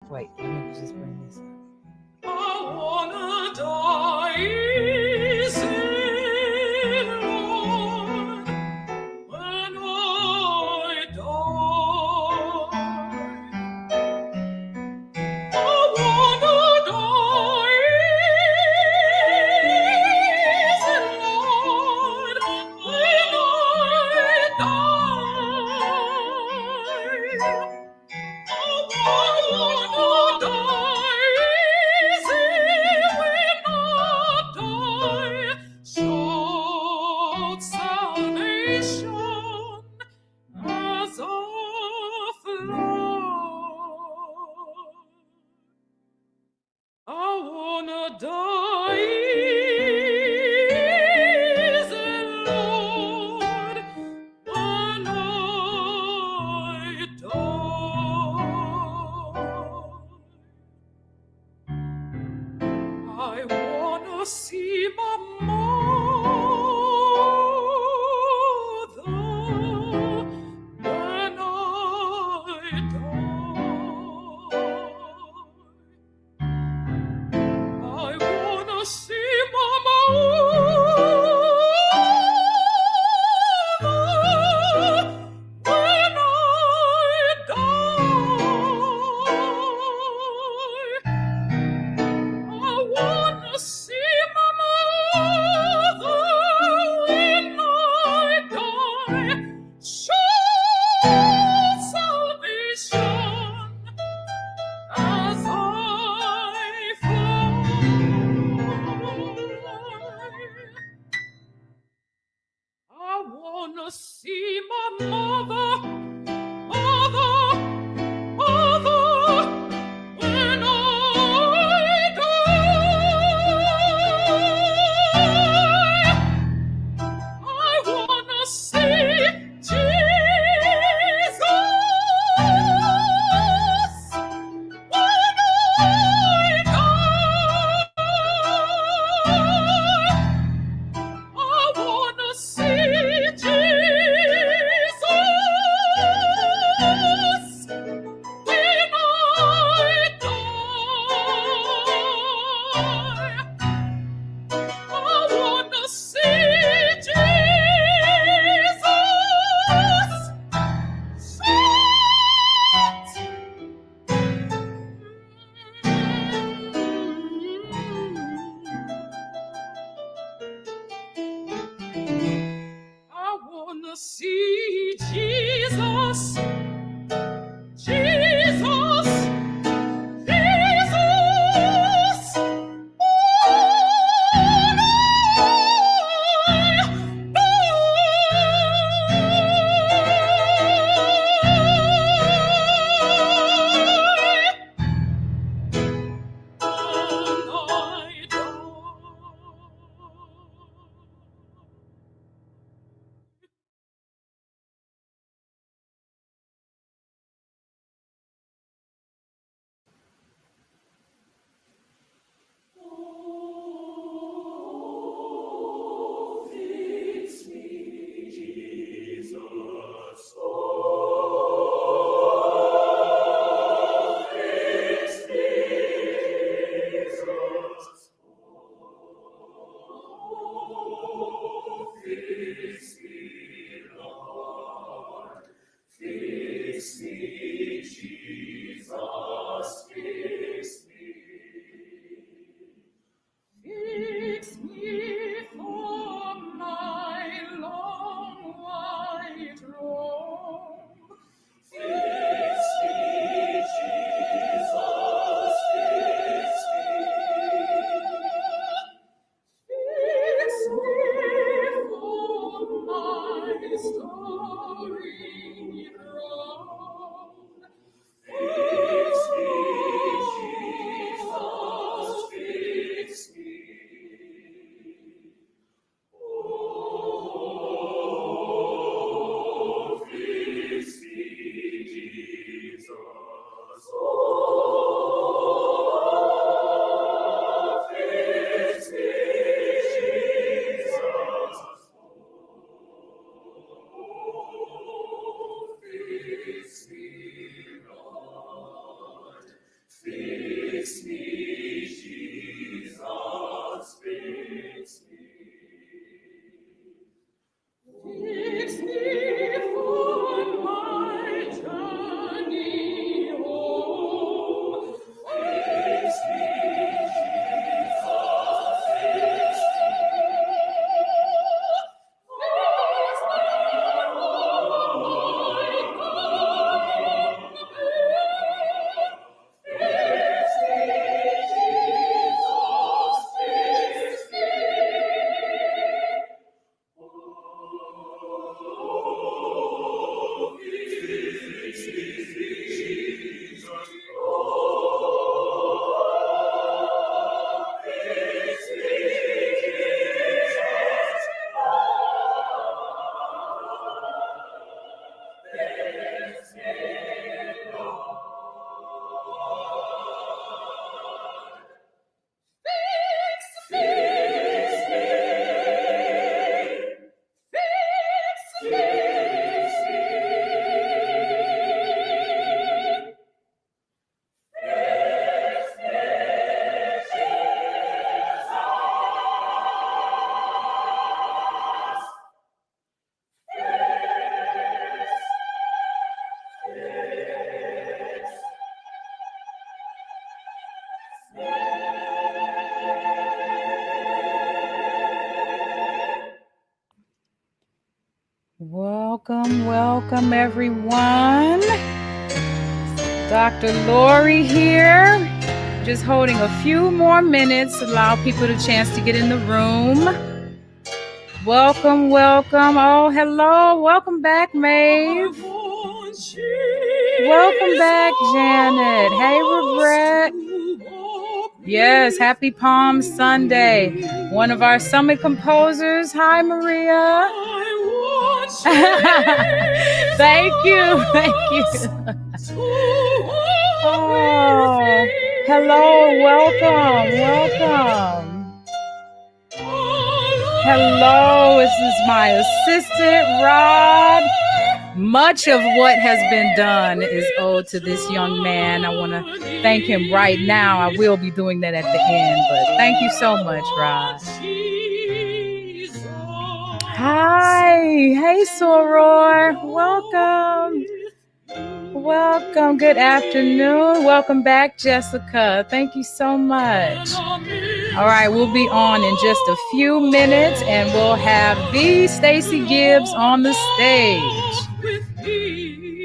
Wait, let me just bring this up. I wanna die easy, Lord, when I die. I wanna die easy, Lord, when I die. I wanna die easy when I die. Shout salvation as of Lord. I wanna die easy, Lord, when I die. I wanna see my mother when I die. I wanna see my mother when I die. I wanna see my mother Fix me, Jesus, fix me. Fix me for my journey home. Fix me, Jesus, fix Welcome everyone. Dr. Lori here. Just holding a few more minutes, allow people the chance to get in the room. Welcome. Oh, hello. Welcome back, Maeve. Welcome back, Janet. Hey, Regret. Yes, happy Palm Sunday. One of our summit composers. Hi, Maria. Thank you. Oh, hello. Welcome. Hello, this is my assistant, Rod. Much of what has been done is owed to this young man. I want to thank him right now. I will be doing that at the end, but thank you so much, Rod. Hi. Hey, Soror. Welcome. Good afternoon. Welcome back, Jessica. Thank you so much. All right, we'll be on in just a few minutes, and we'll have the Stacey Gibbs on the stage.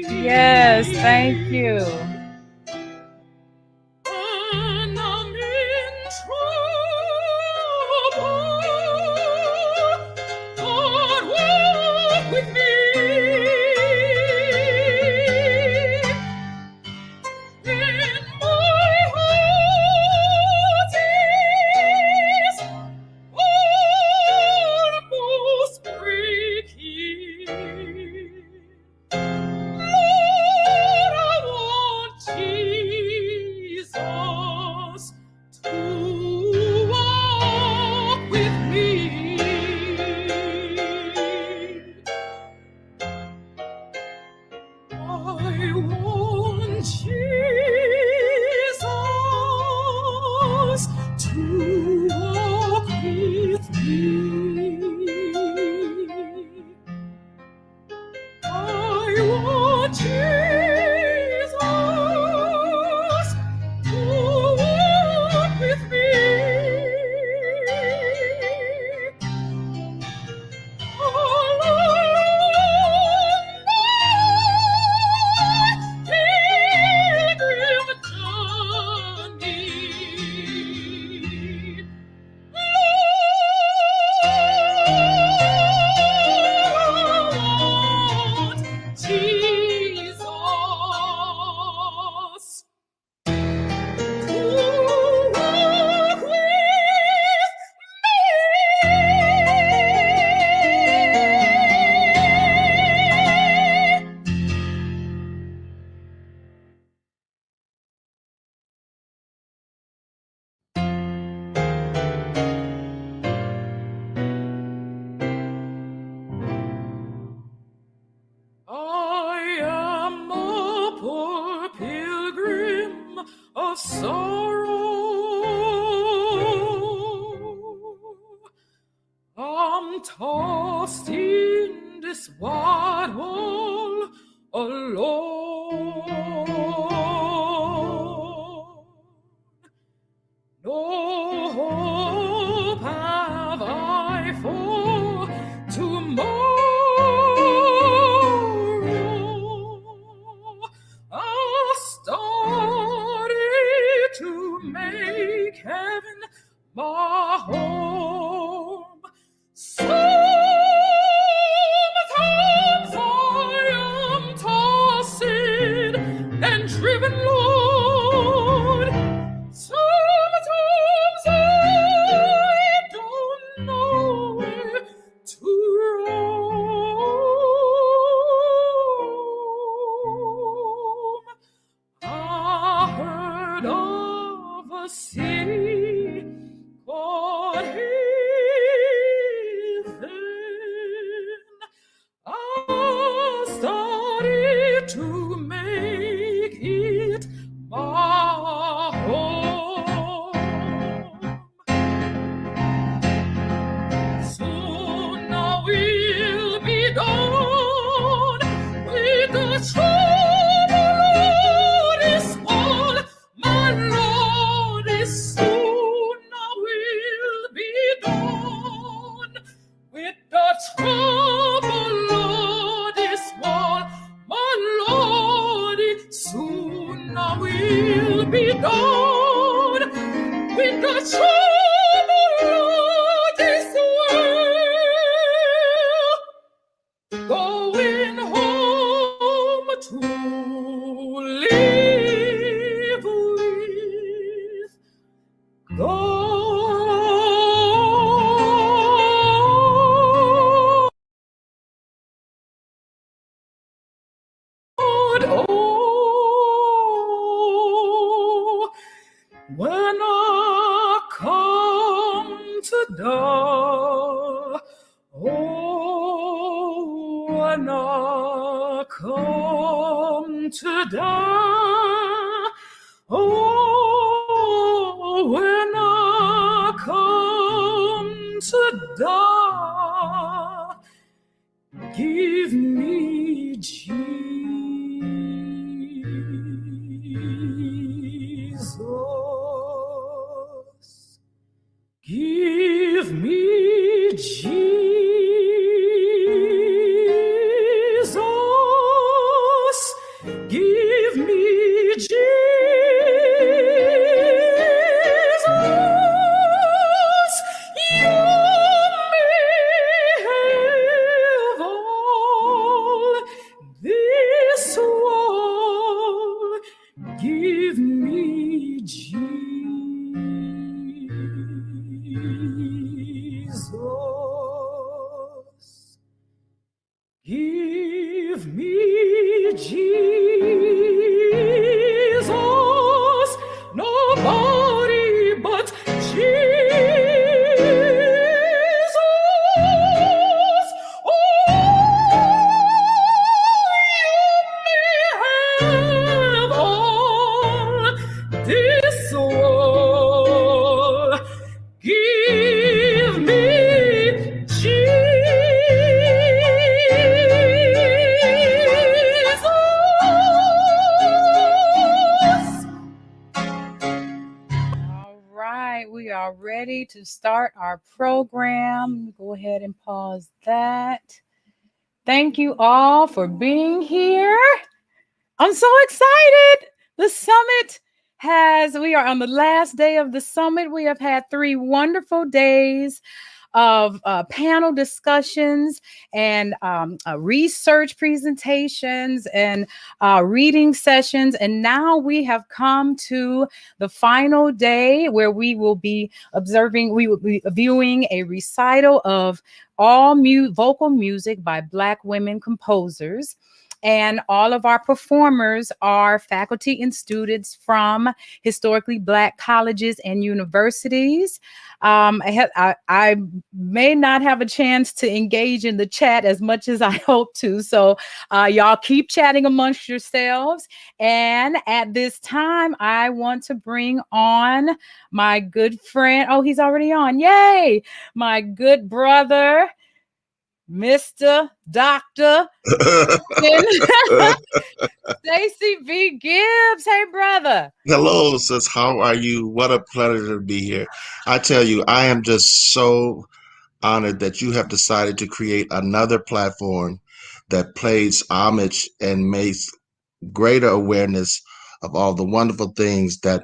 Yes, thank you. When I'm in trouble, God walk with me. When my heart is almost breaking, Lord, I want sorrow. I'm tossed in this wide world alone. No hope have I for tomorrow. I started to make heaven my home. Sometimes I am tossed and driven, Lord. Sometimes I don't know where to roam. I heard of a city called heaven. I started to make it my home. Soon I will be done with the trouble is all my Lord is. Soon I will be done with the trouble, Lord is all my Lord is. Soon I will be done with the trouble, Lord is well. Going home to live with God. Oh, when I come to die, oh, when I come to die, oh, when I come to die, give me Jesus. Give me Jesus. Give me Jesus. You may have all this world. Give me Jesus. Give me Jesus. Nobody but Jesus. Oh, you may have all this world. Give me Jesus. All right, we are ready to start our program. Go ahead and pause that. Thank you all for being here. I'm so excited. The summit we are on the last day of the summit. We have had 3 wonderful days of panel discussions and research presentations and reading sessions. And now we have come to the final day where we will be viewing a recital of all vocal music by Black women composers. And all of our performers are faculty and students from historically Black colleges and universities. I may not have a chance to engage in the chat as much as I hope to. So y'all keep chatting amongst yourselves. And at this time, I want to bring on my good friend. Oh, he's already on. Yay! My good brother, Mr. Dr. Stacy B. Gibbs. Hey, brother. Hello, sis. How are you? What a pleasure to be here. I tell you, I am just so honored that you have decided to create another platform that pays homage and makes greater awareness of all the wonderful things that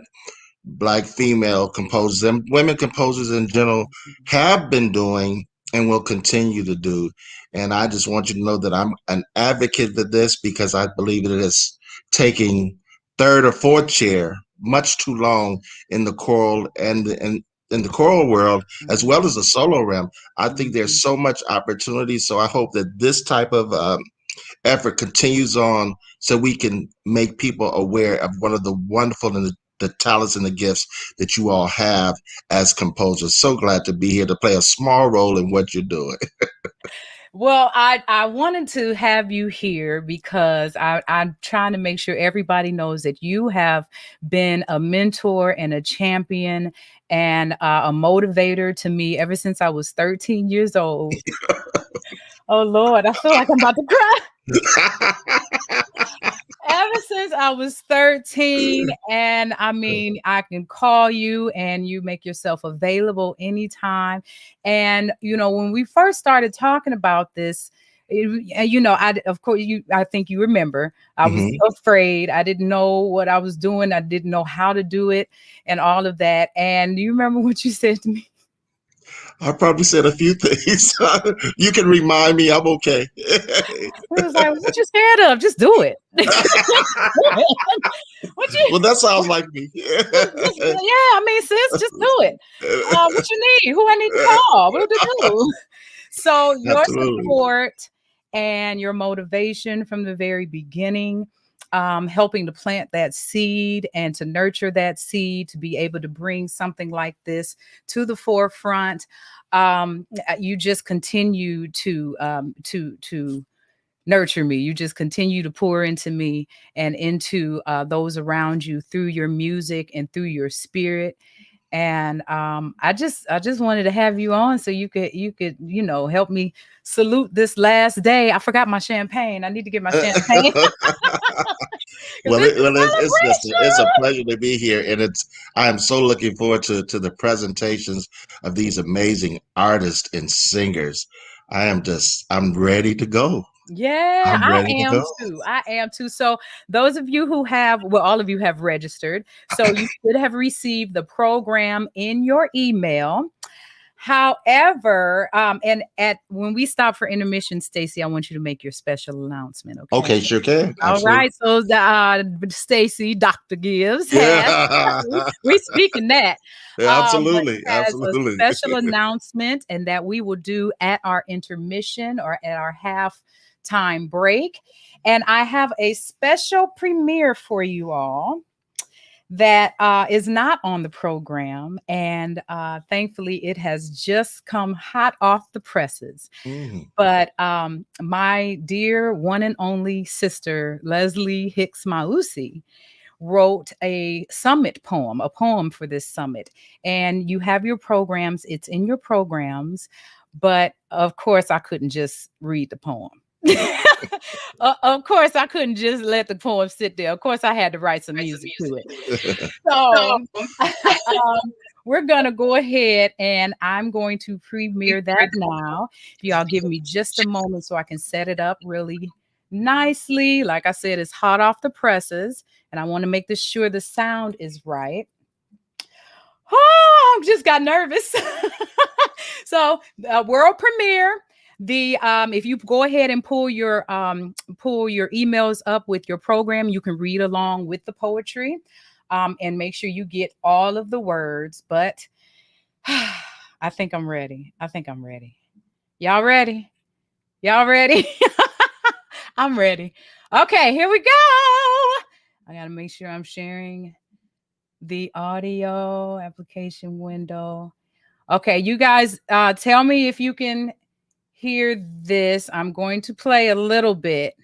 Black female composers and women composers in general have been doing and will continue to do. And I just want you to know that I'm an advocate for this because I believe it is taking third or fourth chair much too long in the choral and in the choral world as well as the solo realm. I think there's so much opportunity. So I hope that this type of effort continues on so we can make people aware of one of the wonderful and the talents and the gifts that you all have as composers. So glad to be here to play a small role in what you're doing. Well, I wanted to have you here because I'm trying to make sure everybody knows that you have been a mentor and a champion and a motivator to me ever since I was 13 years old. Oh, Lord, I feel like I'm about to cry. Ever since I was 13, and I mean, I can call you and you make yourself available anytime. And when we first started talking about this, of course, I think you remember, I was Mhm. afraid. I didn't know what I was doing. I didn't know how to do it and all of that. And you remember what you said to me? I probably said a few things. You can remind me. I'm okay. It was like, what you scared of? Just do it. What you Well, that sounds like me. yeah, I mean, sis, just do it. What you need? Who I need to call? What to do? So your Absolutely. support and your motivation from the very beginning, helping to plant that seed and to nurture that seed to be able to bring something like this to the forefront. You just continue to nurture me. You just continue to pour into me and into those around you through your music and through your spirit. And I just wanted to have you on so you could help me salute this last day. I forgot my champagne. I need to get my champagne because Well, this is it's a celebration. pleasure to be here, and I am so looking forward to the presentations of these amazing artists and singers. I'm ready to go. Yeah, I'm I ready to am go. too. I am too. So those of you who have, well, all of you have registered. So you should have received the program in your email. However, and at when we stop for intermission, Stacy, I want you to make your special announcement. Okay. Okay, sure can. All Absolutely. right. So Stacy, Dr. Gibbs has Yeah. we speaking that. But Absolutely. has a Absolutely. special announcement and that we will do at our intermission or at our half time break. And I have a special premiere for you all that is not on the program. And thankfully, it has just come hot off the presses. Mhm. But my dear one and only sister, Leslie Hicks Mausi, wrote a summit poem, a poem for this summit. And you have your programs, it's in your programs. But of course, I couldn't just read the poem. Of course, I couldn't just let the poem sit there. Of course, I had to write some music to it. So we're going to go ahead and I'm going to premiere that now. If y'all give me just a moment so I can set it up really nicely. Like I said, it's hot off the presses and I want to make this sure the sound is right. Oh, I just got nervous. So, world premiere. The if you go ahead and pull your emails up with your program, you can read along with the poetry, and make sure you get all of the words. But I think I'm ready. I think I'm ready. Y'all ready? Y'all ready? I'm ready. Okay, here we go. I got to make sure I'm sharing the audio application window. Okay, you guys tell me if you can hear this. I'm going to play a little bit.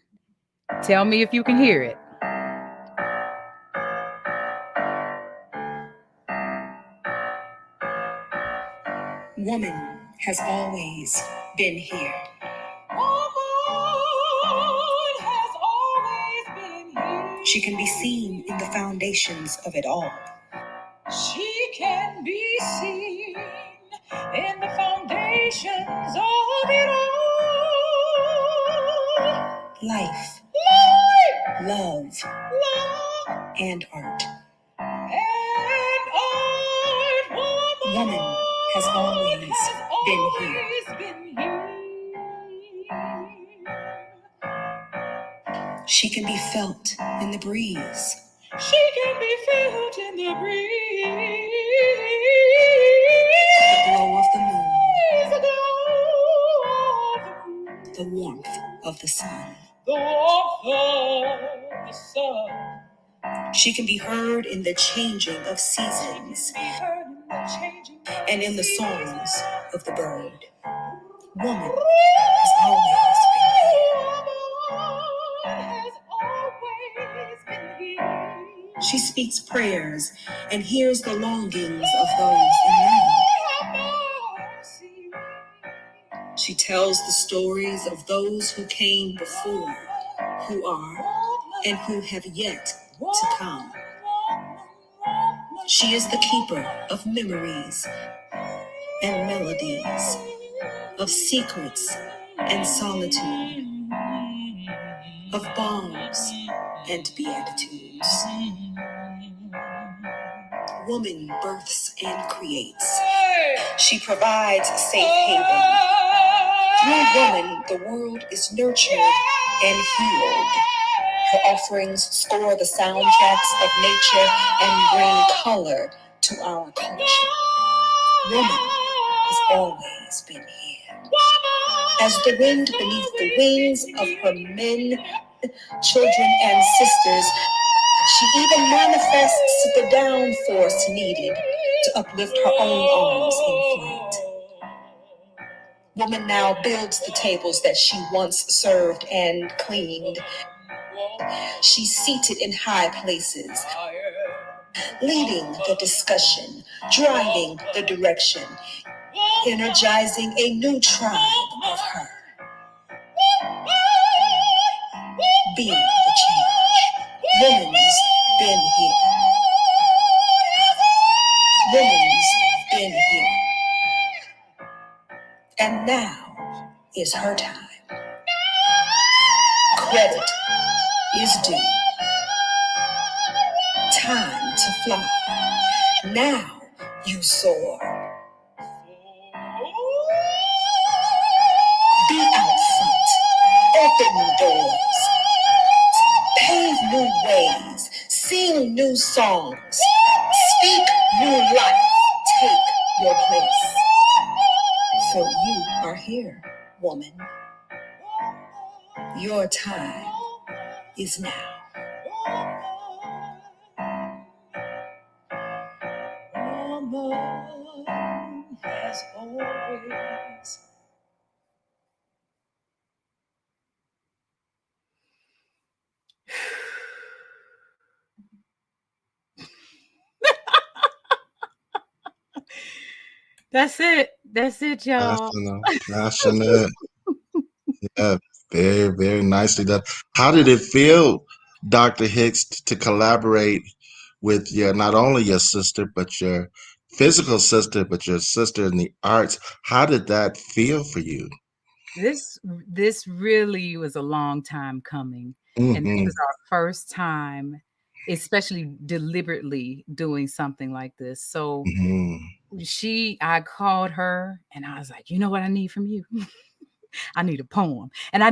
Tell me if you can hear it. Woman has always been here. Woman has always been here. She can be seen in the foundations of it all. She can be seen in the foundations of it all. Life, love, Love and art. and art. Woman has always been here. been here. She can be felt in the breeze. She can be felt in the breeze. The glow of the moon. The glow of the moon. The warmth of the sun. The warmth of the sun. She can be heard in the changing of seasons Be heard in the changing of and in the seasons. songs of the bird. Woman has always been here. Woman has always been here. She speaks prayers and hears the longings of those in need. Have mercy. She tells the stories of those who came before, who are, and who have yet to come. She is the keeper of memories and melodies, of secrets and solitude, of balms and beatitudes. Woman births and creates. She provides safe haven. Through woman, the world is nurtured and healed. Her offerings score the soundtracks of nature and bring color to our culture. Woman has always been here. As the wind beneath the wings of her men, children, and sisters, she even manifests the downforce needed to uplift her own arms in flight. Woman now builds the tables that she once served and cleaned. She's seated in high places, leading the discussion, driving the direction, energizing a new tribe of her. Being the change. Woman's been here. Woman's been here. And now is her time. Credit is due. Time to fly. Now you soar. Be out front. Open doors. Pave new ways. Sing new songs. Speak new life. Take your place. For you are here, woman. Your time is now. Woman has always. That's it. That's it, y'all. Passionate. Passionate. Yeah, very, very nicely done. How did it feel, Dr. Hicks, to collaborate with your not only your sister, but your physical sister, but your sister in the arts? How did that feel for you? This really was a long time coming, and this Hmm. was our first time, especially deliberately doing something like this. So Hmm. I called her and I was like, you know what I need from you? I need a poem. And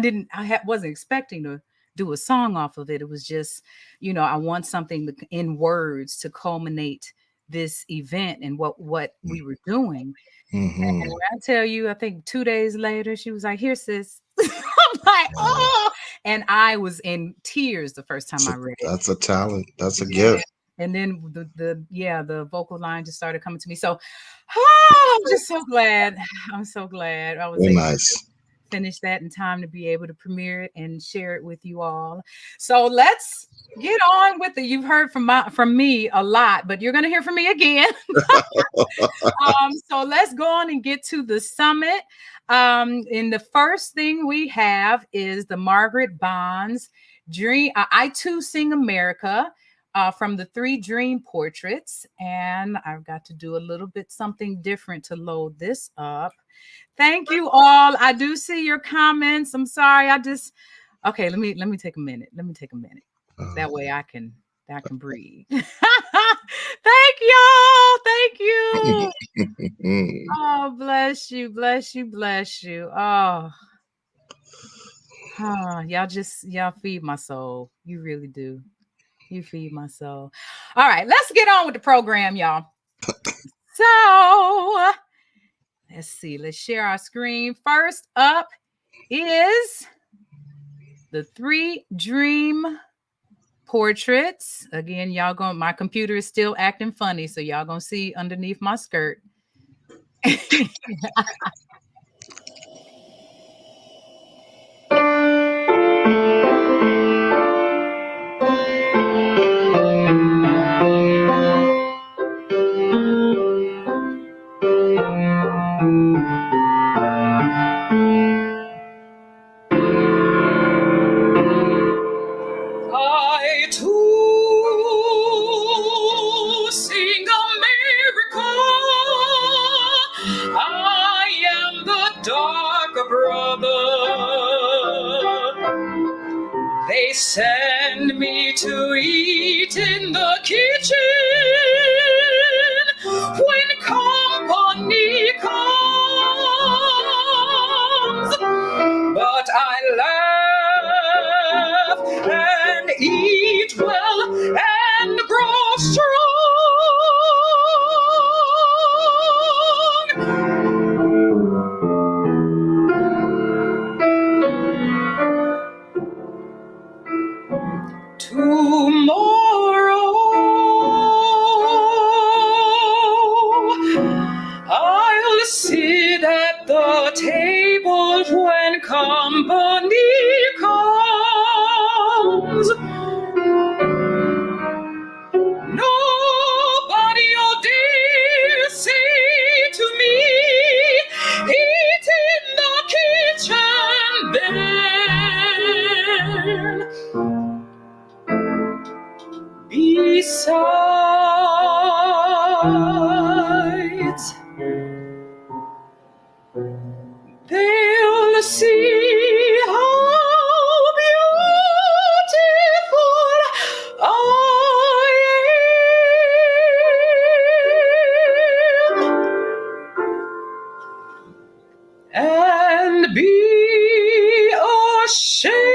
wasn't expecting to do a song off of it. It was just, I want something in words to culminate this event and what we were doing. Hmm. And when I tell you, I think 2 days later, she was like, "Here, sis." I'm like, "Oh!" And I was in tears the first time I read it. That's a talent. That's a Yeah. gift. And then the vocal line just started coming to me. So I'm just so glad. I'm so glad I was Very able nice. to finish that in time to be able to premiere it and share it with you all. So let's get on with it. You've heard from me a lot, but you're going to hear from me again. So let's go on and get to the summit. And the first thing we have is the Margaret Bonds Dream. I Too Sing America. From the 3 dream portraits. And I've got to do a little bit something different to load this up. Thank you all. I do see your comments. I'm sorry. Okay, let me take a minute. Let me take a minute. That way I can breathe. Thank y'all. Thank you. Oh, bless you, bless you, bless you. Oh, y'all feed my soul. You really do. You feed my soul. All right, let's get on with the program, y'all. So let's see. Let's share our screen. First up is the 3 dream portraits. Again, my computer is still acting funny, so y'all gonna see underneath my skirt. I too sing America. I am the dark brother. They send me to eat in the kitchen when company comes, but I laugh and eat well and grow strong. Tomorrow I'll sit at the table when company comes. Nobody'll dare say to me, eat in the kitchen then. Besides, they'll see how beautiful I am and be ashamed.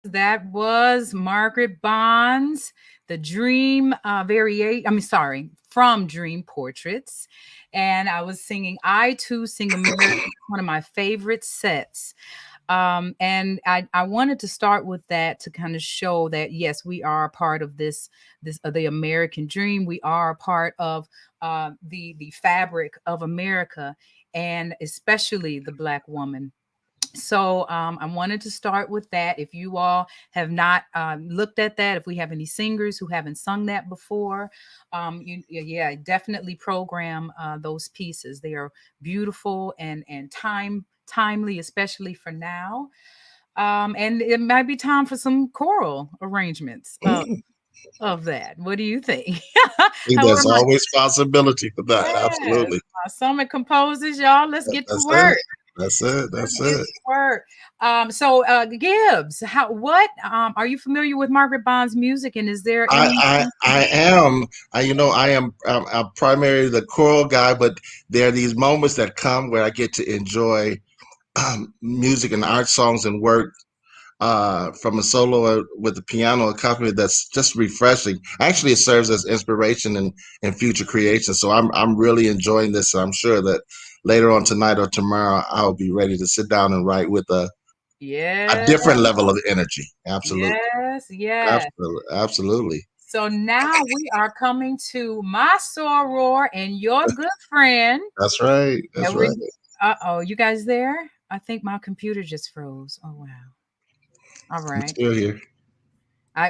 That was Margaret Bonds, the Dream from Dream Portraits. And I was singing I Too Sing America, one of my favorite sets. And I wanted to start with that to kind of show that, yes, we are a part of the American dream. We are a part of the fabric of America, and especially the Black woman. So I wanted to start with that. If you all have not looked at that, if we have any singers who haven't sung that before, definitely program those pieces. They are beautiful and timely, especially for now. And it might be time for some choral arrangements of that. What do you think? There's always possibility for that. Yes, Absolutely. my summit composers, y'all, let's get to That's work. it. That's it. That's it. Word. So Gibbs, what are you familiar with Margaret Bond's music, and is there any I am. I am. I'm primarily the choral guy, but there are these moments that come where I get to enjoy music and art songs and work from a solo with the piano accompaniment that's just refreshing. Actually, it serves as inspiration in future creations. So I'm really enjoying this. I'm sure that later on tonight or tomorrow I'll be ready to sit down and write with a yes, different level of energy. Absolutely, yes. absolutely. So now we are coming to my soror and your good friend. That's right. That's right. Uh-oh, you guys there? I think my computer just froze. Oh, wow. All I'm right. still here.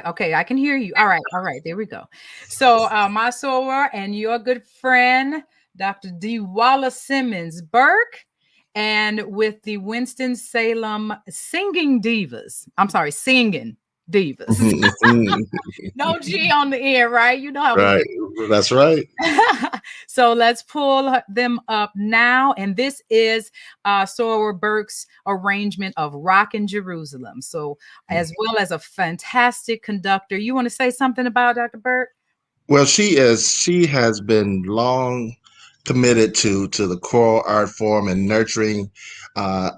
Okay, I can hear you. All right, there we go. So my soror and your good friend, Dr. D. Wallace Simmons Burke, and with the Winston-Salem Singing Divas. I'm sorry, Singing Divas. No G on the end, right? You know how Right. That's right. So let's pull them up now. And this is Soror Burke's arrangement of Rockin' Jerusalem. So, as well as a fantastic conductor. You want to say something about Dr. Burke? Well, she is. She has been long committed to the choral art form and nurturing uh,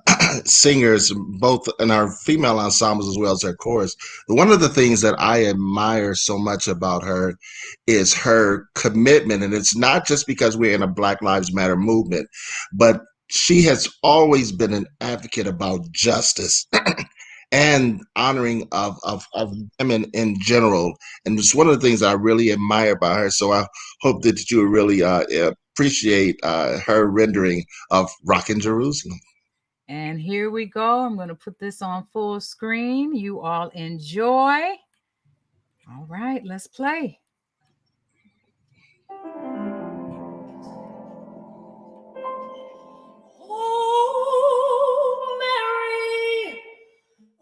singers, both in our female ensembles as well as our chorus. One of the things that I admire so much about her is her commitment, and it's not just because we're in a Black Lives Matter movement, but she has always been an advocate about justice and honoring of women in general. And it's one of the things I really admire about her. So I hope that you really appreciate her rendering of Rockin' Jerusalem. And here we go. I'm going to put this on full screen. You all enjoy. All right, let's play. Oh, Mary.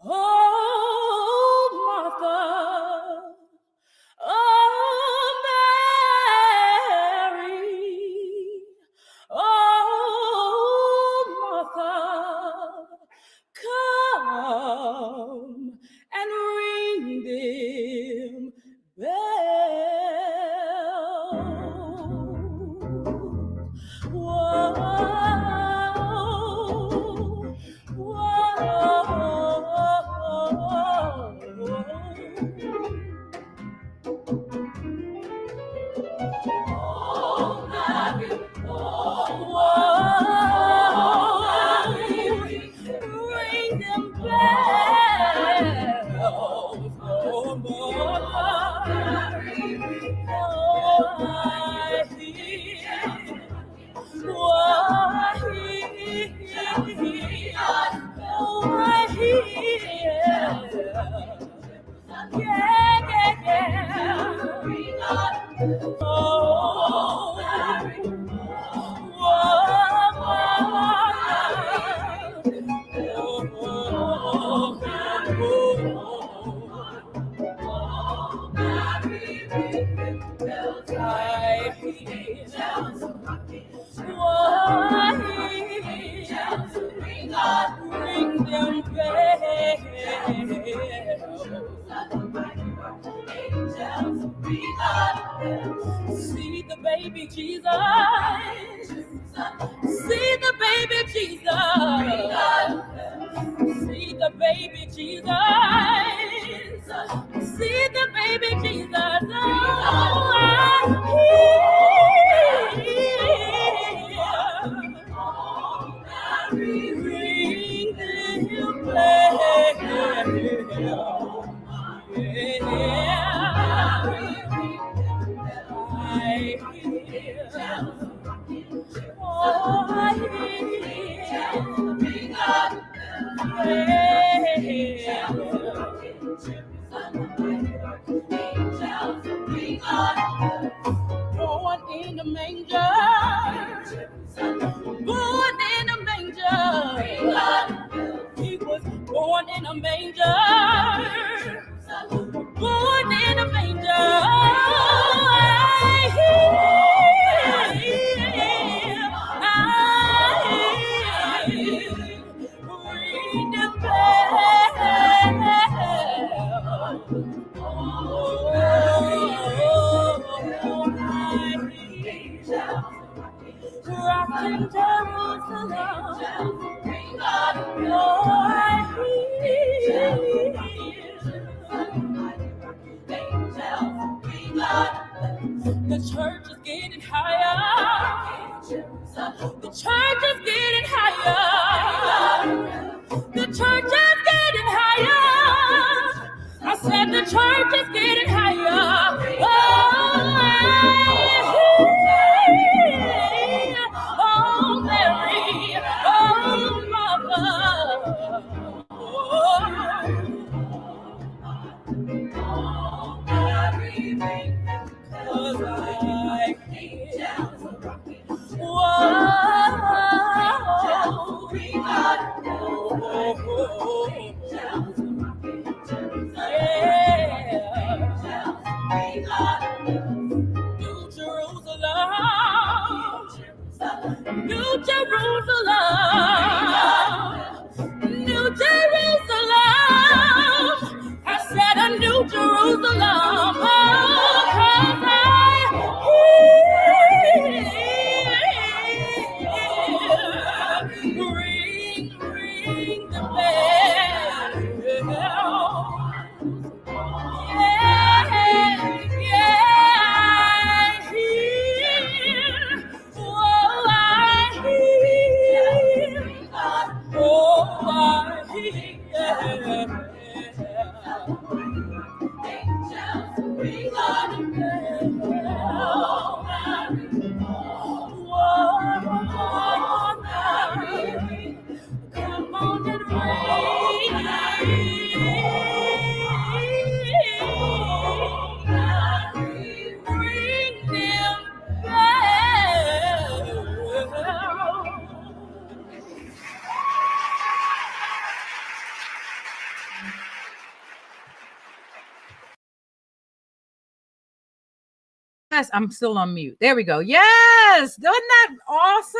Oh, Martha. Oh, Mary. Oh, Martha. Come and ring them bells. Whoa, oh, Mary, ring them bells. Oh, Mary, oh, I ring them bells. See the baby Jesus. See the baby Jesus. See the baby Jesus. See the baby Jesus. Oh, I hear. Ring them bells. Born in a manger, born in a manger. He was born in a manger, born in a manger. The church is getting higher. The church is getting higher. The church is getting higher. I said the church is getting higher. Oh, Mary, oh, Mother. Oh, Mary, because I New Jerusalem, New Jerusalem, New Jerusalem. I said a New Jerusalem, ring the bell. Come on and ring them bells. Yes, I'm still on mute. There we go. Yes, isn't that awesome?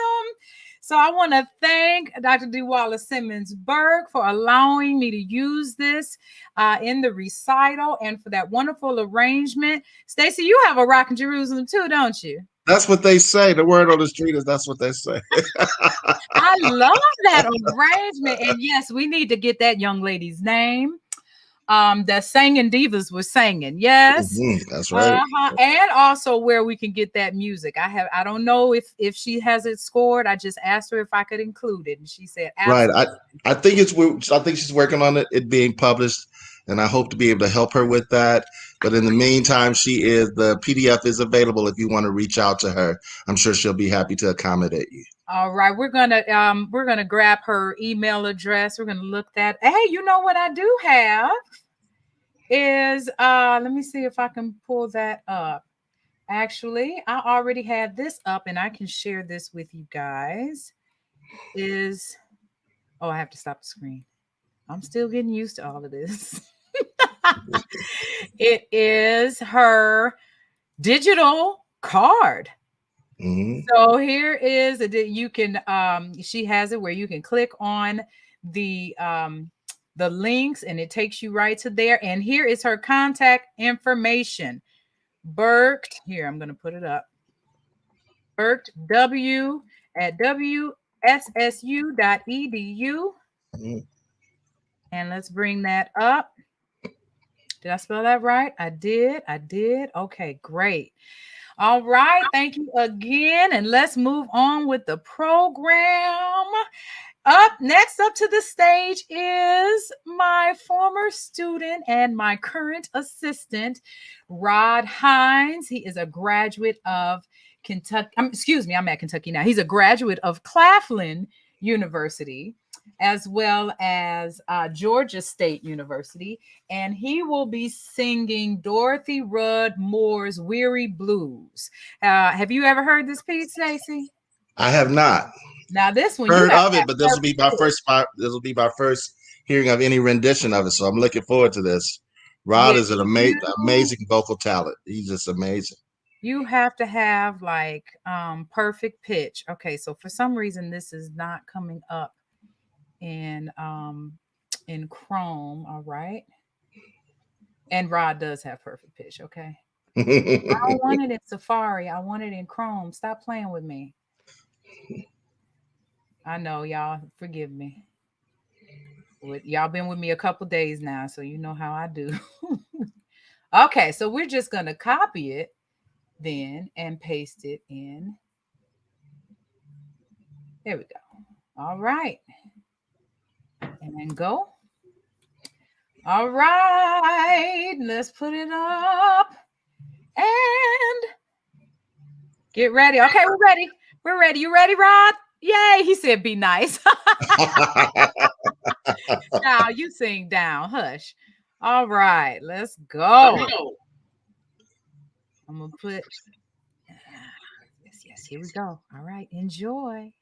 So I want to thank Dr. D. Wallace Simmons Burke for allowing me to use this in the recital and for that wonderful arrangement. Stacey, you have a Rockin' Jerusalem too, don't you? That's what they say. The word on the street is that's what they say. I love that arrangement. And yes, we need to get that young lady's name. The singing divas was singing, yes, that's right. And also where we can get that music. I don't know if she has it scored. I just asked her if I could include it, and she said absolutely. Right. I think she's working on it being published, and I hope to be able to help her with that. But in the meantime, the PDF is available if you want to reach out to her. I'm sure she'll be happy to accommodate you. All right, we're gonna grab her email address. We're gonna look that. Hey, you know what I do have is let me see if I can pull that up. Actually, I already had this up, and I can share this with you guys. I have to stop the screen. I'm still getting used to all of this. It is her digital card. So here is you can she has it where you can click on the links and it takes you right to there. And here is her contact information. Burked, here I'm going to put it up. Burked W at wssu.edu. And let's bring that up. Did I spell that right? I did. Okay, great. All right. Thank you again. And let's move on with the program. Next up to the stage is my former student and my current assistant, Rod Hines. He is a graduate of Kentucky. I'm at Kentucky now. He's a graduate of Claflin University, as well as Georgia State University. And he will be singing Dorothy Rudd Moore's Weary Blues. Have you ever heard this piece, Stacey? I have not. Now this one heard of it, but this will be my first. This will be my first hearing of any rendition of it. So I'm looking forward to this. Rod is an amazing vocal talent. He's just amazing. You have to have like perfect pitch. Okay, so for some reason this is not coming up in Chrome. All right, and Rod does have perfect pitch. Okay, I don't want it in Safari. I want it in Chrome. Stop playing with me. I know, y'all. Forgive me. Y'all been with me a couple days now, so you know how I do. Okay, so we're just going to copy it then and paste it in. There we go. All right. And then go. All right. Let's put it up. And get ready. Okay, we're ready. We're ready. You ready, Rod? Yay. He said, be nice. Now you sing down. Hush. All right. Let's go. I'm going to put. Yes. Here we go. All right. Enjoy.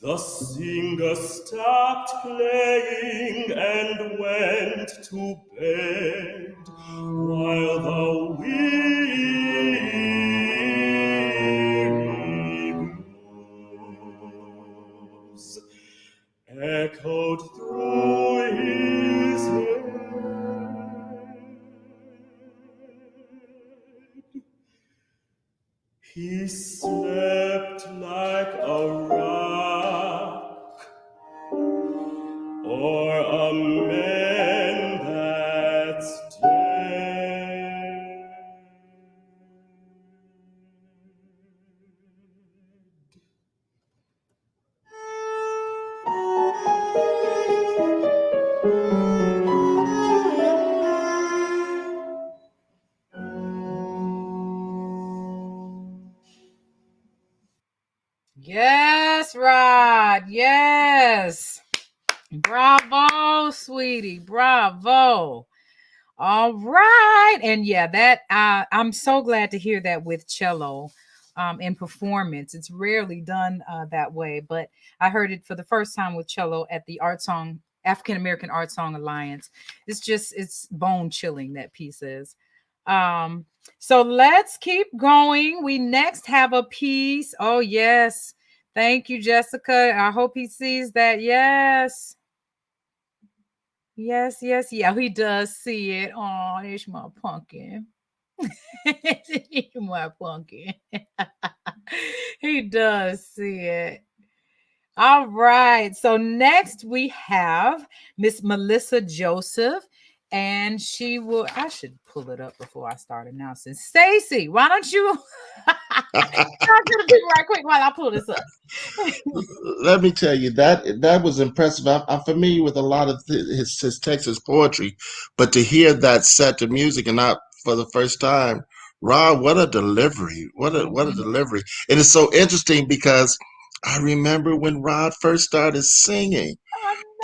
The singer stopped playing and went to bed, while the weary blues echoed through his head. He slept like a rock, or a man that's dead. Yes, Rod. Yes. Bravo, sweetie. Bravo. All right. And yeah, that I'm so glad to hear that with cello in performance. It's rarely done that way, but I heard it for the first time with cello at the African American Art Song Alliance. It's bone chilling, that piece is. Um, so let's keep going. We next have a piece. Oh, yes. Thank you, Jessica. I hope he sees that. Yes. Yes, yes, yeah, he does see it. Oh, there's my pumpkin. My pumpkin. He does see it. All right. So next we have Miss Melissa Joseph, and I should pull it up before I start announcing. Stacy, why don't you talk to the people right quick while I pull this up? Let me tell you that was impressive. I'm familiar with a lot of his Texas poetry, but to hear that set to music and not for the first time, Rod, what a delivery! What a delivery! It is so interesting because I remember when Rod first started singing,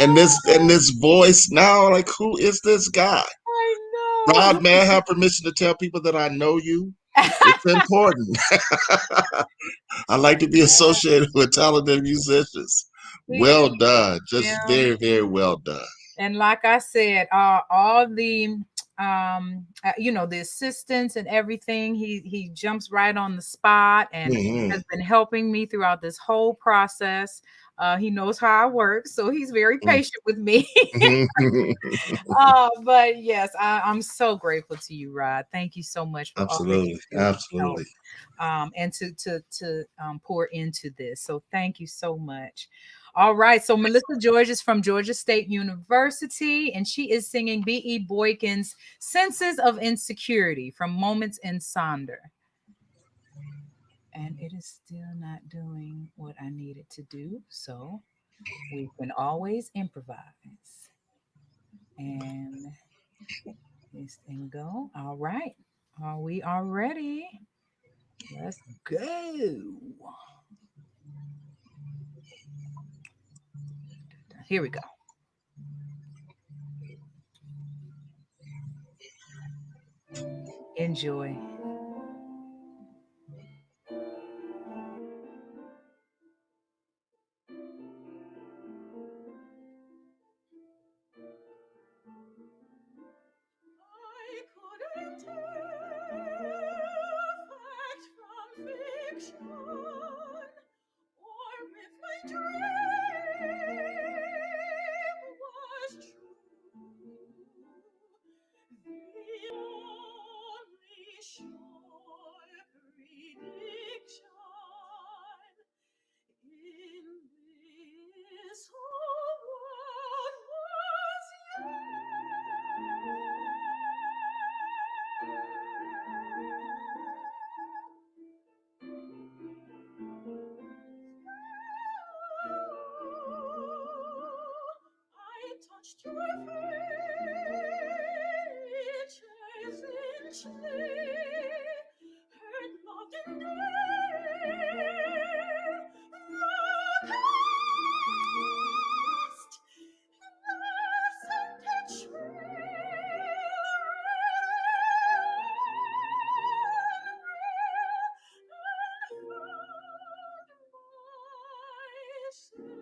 and this voice now, like, who is this guy? I Rod, know. may I have permission to tell people that I know you? It's important. I like to be associated with talented musicians. We Well done. Just him. very, very well done. And like I said, all the the assistants and everything, he jumps right on the spot and Mhm. has been helping me throughout this whole process. He knows how I work, so he's very patient with me. But yes, I'm so grateful to you, Rod. Thank you so much for all that Absolutely. you do to help Absolutely. and to pour into this. So thank you so much. All right. So Melissa George is from Georgia State University, and she is singing B.E. Boykin's Senses of Insecurity from Moments in Sonder. And it is still not doing what I needed to do. So we can always improvise. And this thing go. All right. We are ready. Let's go. Here we go. Enjoy. I couldn't tell fact from fiction, or if my dream was true. The only sure prediction in this whole world was I touched your features inchly, heard not in there the cost, innocent and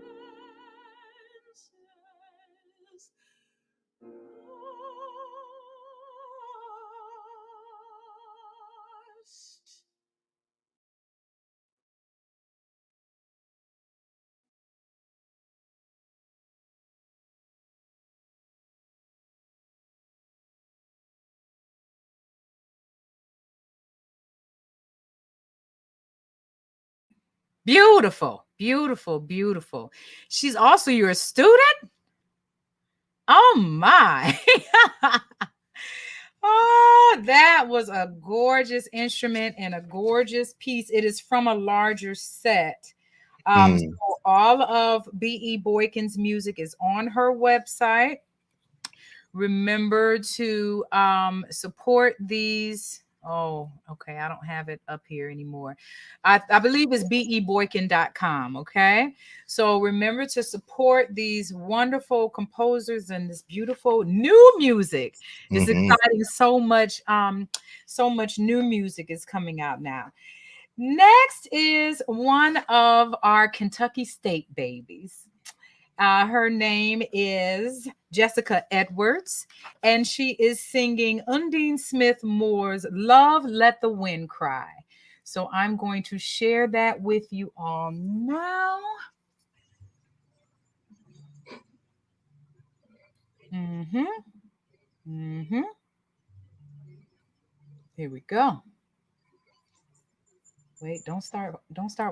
Beautiful, beautiful, beautiful. She's also your student? Oh my. Oh, that was a gorgeous instrument and a gorgeous piece. It is from a larger set. Mm, So all of B.E. Boykin's music is on her website. Remember to support these. Oh, okay. I don't have it up here anymore. I believe it's beboykin.com. Okay. So remember to support these wonderful composers and this beautiful new music. It's hmm. exciting. So much new music is coming out now. Next is one of our Kentucky State babies. Her name is Jessica Edwards, and she is singing Undine Smith Moore's Love Let the Wind Cry. So I'm going to share that with you all now. Mm-hmm. Mm-hmm. Here we go. Wait, don't start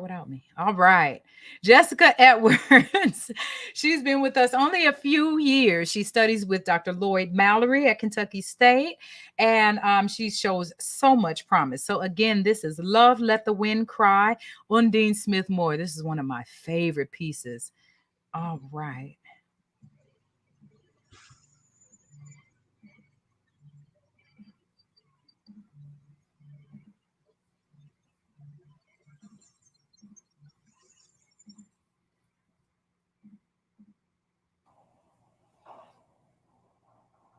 without me. All right. Jessica Edwards. She's been with us only a few years. She studies with Dr. Lloyd Mallory at Kentucky State, and she shows so much promise. So again, this is Love Let the Wind Cry, Undine Smith Moore. This is one of my favorite pieces. All right.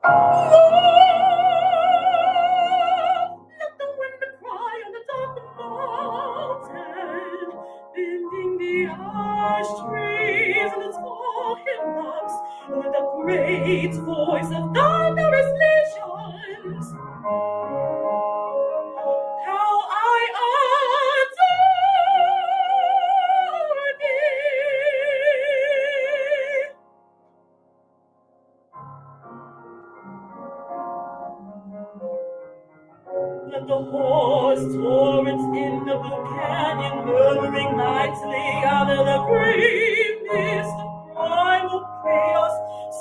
Let the wind cry on the top of the mountain, bending the ash trees and the tall hillocks with the great voice of thunderous nations. How I adore thee! Let the hoarse torrents in the blue canyon murmuring nightly out of the green mist of primal chaos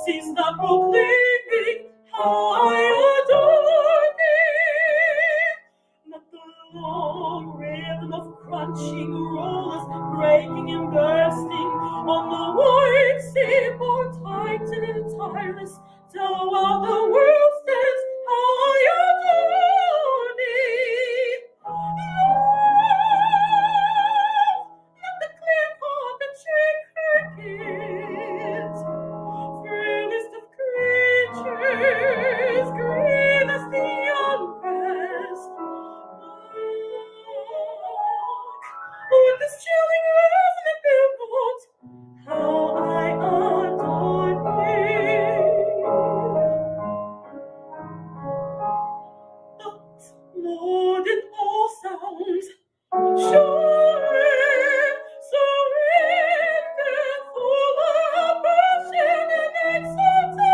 cease not proclaiming how I adore thee. Let the long rhythm of crunching rollers breaking and bursting on the wide seaboard titan and tireless throughout the world stands how I adore thee. Love, let the clear carpet shake her kids. Frailest of creatures, green as the young grass. With this chilling rhythmic note, how I adore thee. But more than all sounds, surely surrender full of passion and exaltation.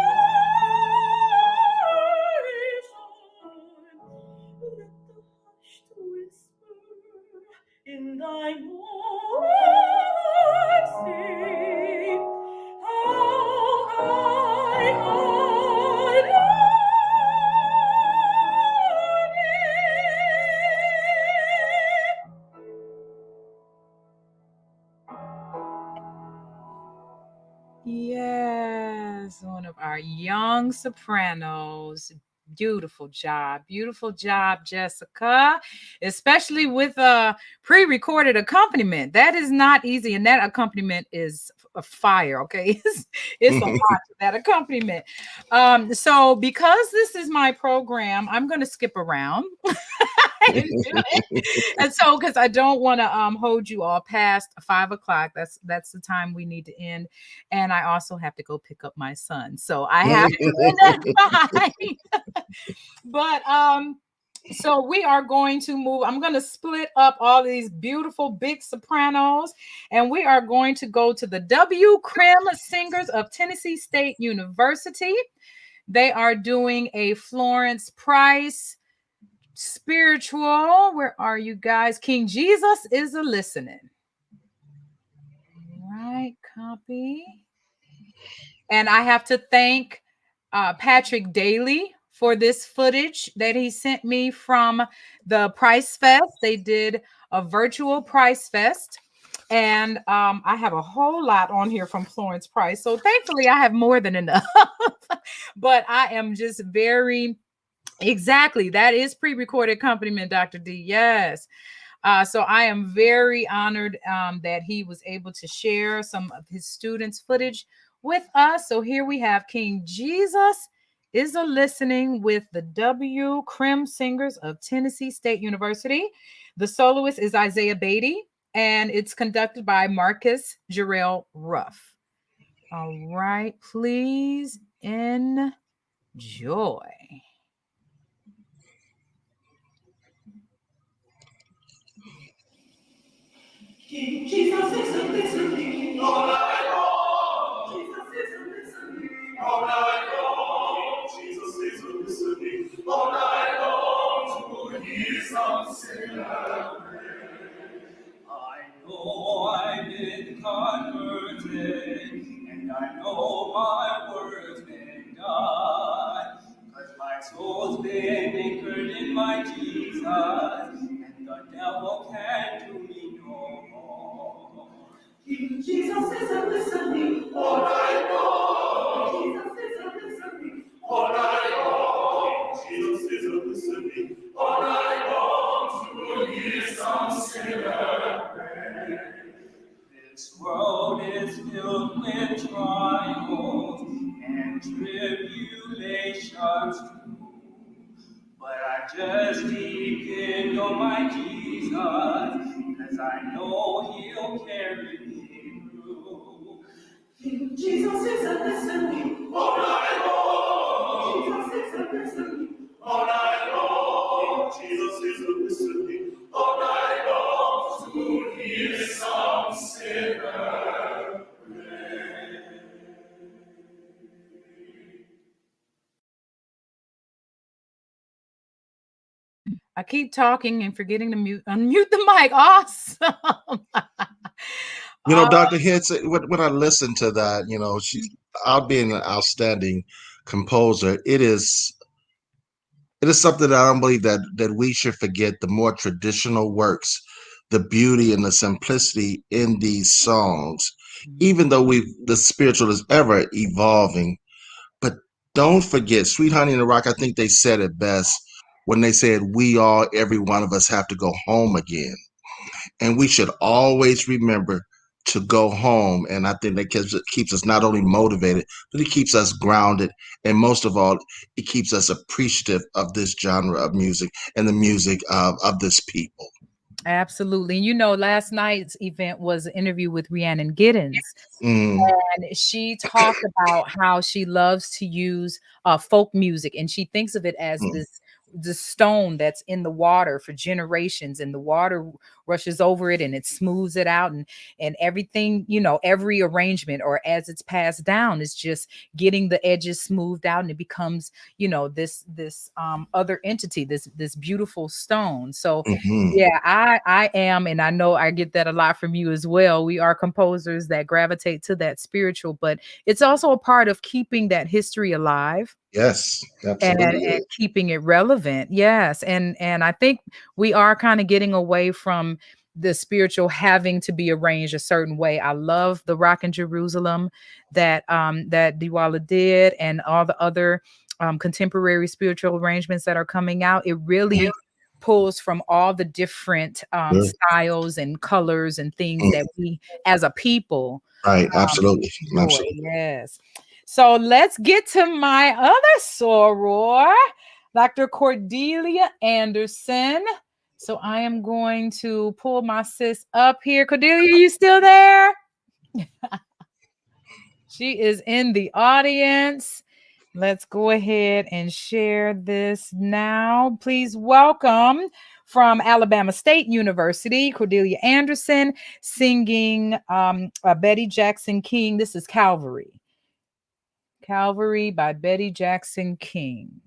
Let the hushed whisper in thy mercy, how I adore Yes, one of our young sopranos. Beautiful job, Jessica. Especially with a pre-recorded accompaniment. That is not easy, and that accompaniment is a fire. Okay, it's a lot to that accompaniment. So because this is my program, I'm going to skip around. And so because I don't want to hold you all past 5 o'clock. That's the time we need to end. And I also have to go pick up my son. So I have to end at 5. But so we are going to move. I'm going to split up all these beautiful big sopranos, and we are going to go to the W. Krim Singers of Tennessee State University. They are doing a Florence Price spiritual. Where are you guys? King Jesus is a listening. right, copy. And I have to thank Patrick Daly for this footage that he sent me from the Price Fest. They did a virtual Price Fest. And I have a whole lot on here from Florence Price. So thankfully, I have more than enough. But I am just very, exactly, that is pre-recorded accompaniment, Dr. D. Yes. So I am very honored that he was able to share some of his students' footage with us. So here we have King Jesus is a listening with the W. Crim Singers of Tennessee State University. The soloist is Isaiah Beatty, and it's conducted by Marcus Jarrell Ruff. All right, please enjoy. Jesus is a listening all night long. Jesus is a listening all night long. Jesus is a listening all night long to hear some sinner. I know I've been converted, and I know my word's been done. 'Cause my soul's been anchored in my Jesus, and the devil can't do me no more. Jesus is a listening all night long. Jesus is a listening all night long. Jesus is a listening all night long to hear some sinner pray. This world is filled with trials and tribulations too. But I just depend on my Jesus, 'cause I know He'll carry me through. Jesus is a listening all night long. Jesus is a listening all night long. Jesus is a listening all night long to hear some sinner pray. I keep talking and forgetting to unmute the mic. Awesome. You know, Dr. Hicks, when I listen to that, you know, she's out being an outstanding composer. It is something that I don't believe that we should forget the more traditional works, the beauty and the simplicity in these songs, even though the spiritual is ever evolving. But don't forget, Sweet Honey in the Rock, I think they said it best when they said, every one of us have to go home again. And we should always remember to go home. And I think that keeps us not only motivated, but it keeps us grounded. And most of all, it keeps us appreciative of this genre of music and the music of this people. Absolutely. You know, last night's event was an interview with Rhiannon Giddens. Mm. And she talked about how she loves to use folk music, and she thinks of it as this stone that's in the water for generations, and the water rushes over it and it smooths it out, and everything, you know, every arrangement or as it's passed down is just getting the edges smoothed out, and it becomes, you know, this other entity, this beautiful stone. So yeah, I am, and I know I get that a lot from you as well. We are composers that gravitate to that spiritual, but it's also a part of keeping that history alive. Yes, And absolutely. keeping it relevant. Yes. And I think we are kind of getting away from the spiritual having to be arranged a certain way. I love the Rock in Jerusalem that Diwala did, and all the other contemporary spiritual arrangements that are coming out. It really pulls from all the different styles and colors and things that we as a people Right, absolutely. enjoy. Absolutely. Yes. So let's get to my other soror, Dr. Cordelia Anderson. So I am going to pull my sis up here. Cordelia, you still there? She is in the audience. Let's go ahead and share this now. Please welcome from Alabama State University, Cordelia Anderson, singing Betty Jackson King. This is Calvary. Calvary by Betty Jackson King.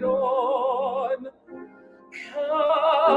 on Calvary.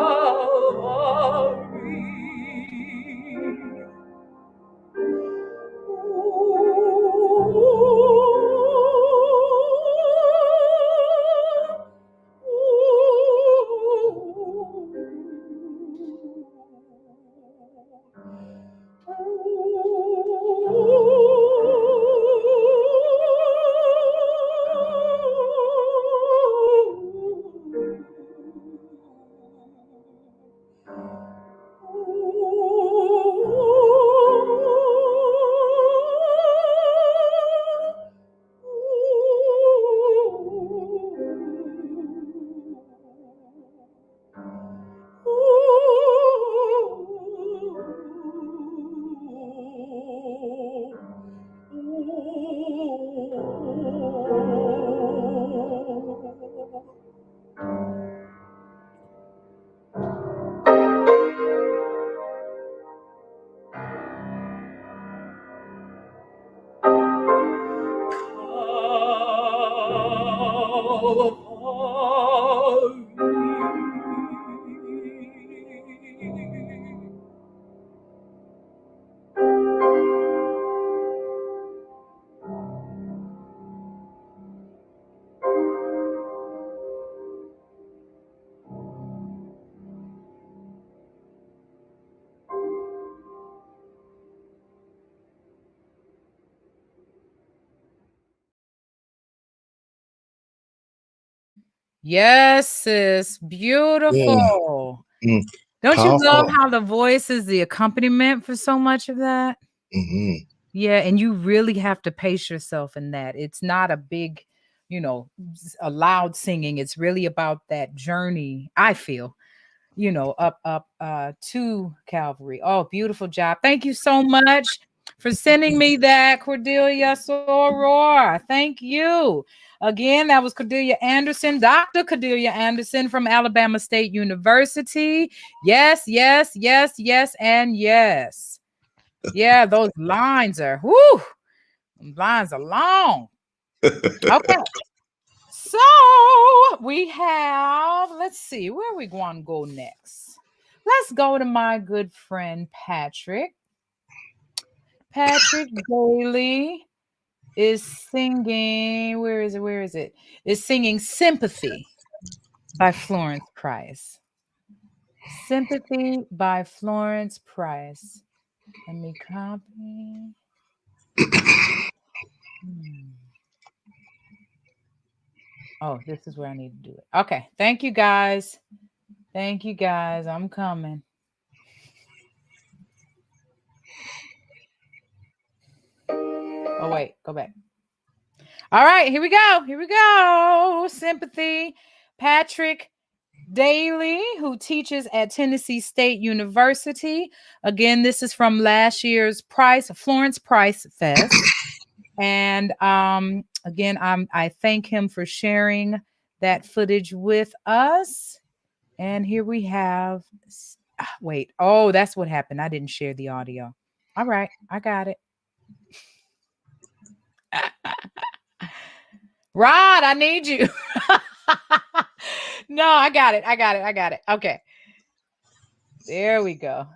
Yes, sis. Beautiful. Mm. Don't you love Powerful. how the voice is the accompaniment for so much of that? Mm-hmm. Yeah, and you really have to pace yourself in that. It's not a big, a loud singing. It's really about that journey, I feel, up to Calvary. Oh, beautiful job. Thank you so much for sending me that, Cordelia Soror. Thank you. Again, that was Cordelia Anderson, Dr. Cordelia Anderson from Alabama State University. Yes, yes, yes, yes, and yes. Yeah, those lines are, whoo, lines are long. Okay. So we have, let's see, where are we going to go next? Let's go to my good friend Patrick. Patrick Daly is singing, where is it? Is singing Sympathy by Florence Price. Sympathy by Florence Price. Let me copy. Oh, this is where I need to do it. Okay. Thank you, guys. Thank you, guys. I'm coming. Oh, wait. Go back. All right. Here we go. Here we go. Sympathy. Patrick Daly, who teaches at Tennessee State University. Again, this is from last year's Florence Price Fest. And again, I thank him for sharing that footage with us. And here we have, wait, oh, that's what happened. I didn't share the audio. All right, I got it. Rod, I need you. No, I got it. Okay. There we go.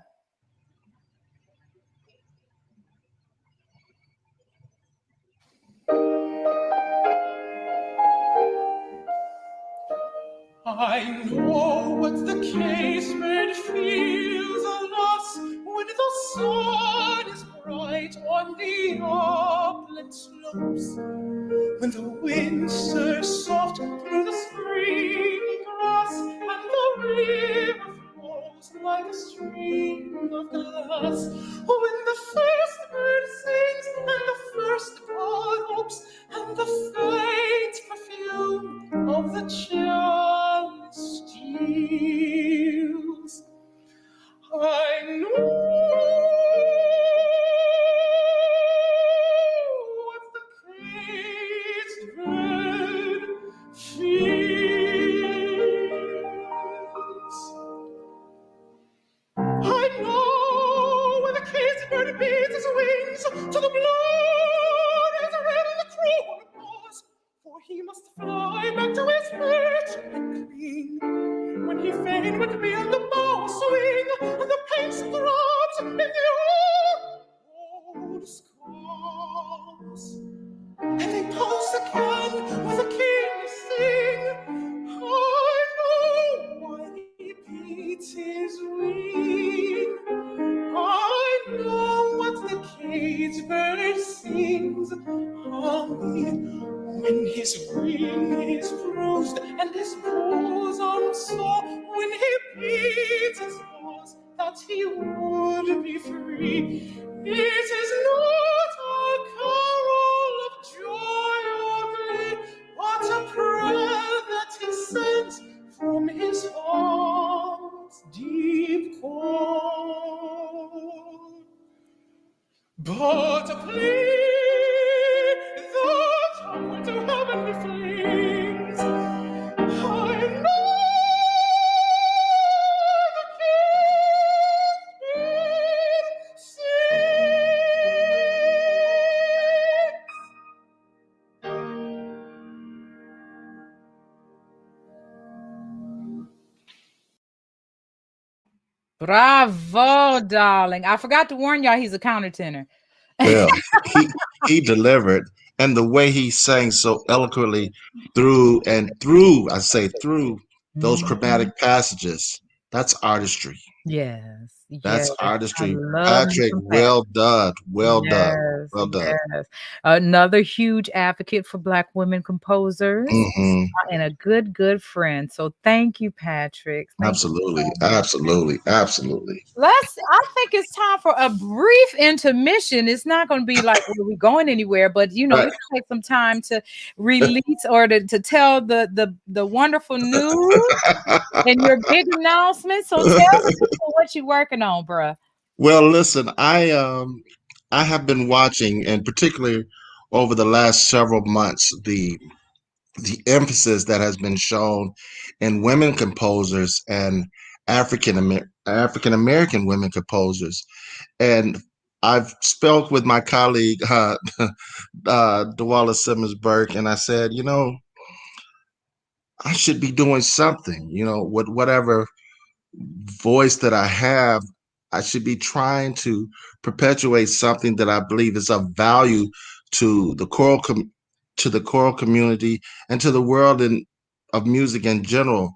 I know what the casement feels a loss when the sun is bright on the upland slopes, when the wind stirs soft through the spring grass, and the river flows like a stream of glass. When the first bird sings, and the first bud opes, and the faint perfume of the chalice steals, I know what the caged bird feels. I know when the caged bird beats his wings to the blood is red and the crow on the paws, for he must fly back to his his virtue and clean. When he fain would be on the bow swing, and the pace throbs in the old scores. And they pulse again with a keen sing. I know why he beats his wing. I know what the cage bird sings. When his wing is bruised and his bosom sore, when he beats his paws that he would be free, it is not a carol of joy or glee, but a prayer that he sends from his heart's deep core. But a plea that upward to heaven he flings, I know the king Bravo, darling. I forgot to warn y'all he's a countertenor. Well, he delivered, and the way he sang so eloquently through I say through those chromatic passages, that's artistry. Yes, That's yes. I artistry. love me Patrick, some Pat. well done. Well done. Yes, Well done. yes. Another huge advocate for Black women composers Hmm. and a good friend. So thank you, Patrick. Thank you Absolutely. so much. Absolutely. Absolutely. I think it's time for a brief intermission. It's not going to be like we're going anywhere, but we Right. can take some time to release or to tell the wonderful news and your big announcement. So tell the people what you're working on, bruh. Well, listen, I have been watching, and particularly over the last several months, the emphasis that has been shown in women composers and African American women composers. And I've spoke with my colleague Dwala Simmons Burke, and I said, I should be doing something, with whatever voice that I have. I should be trying to perpetuate something that I believe is of value to the to the choral community and to the world of music in general.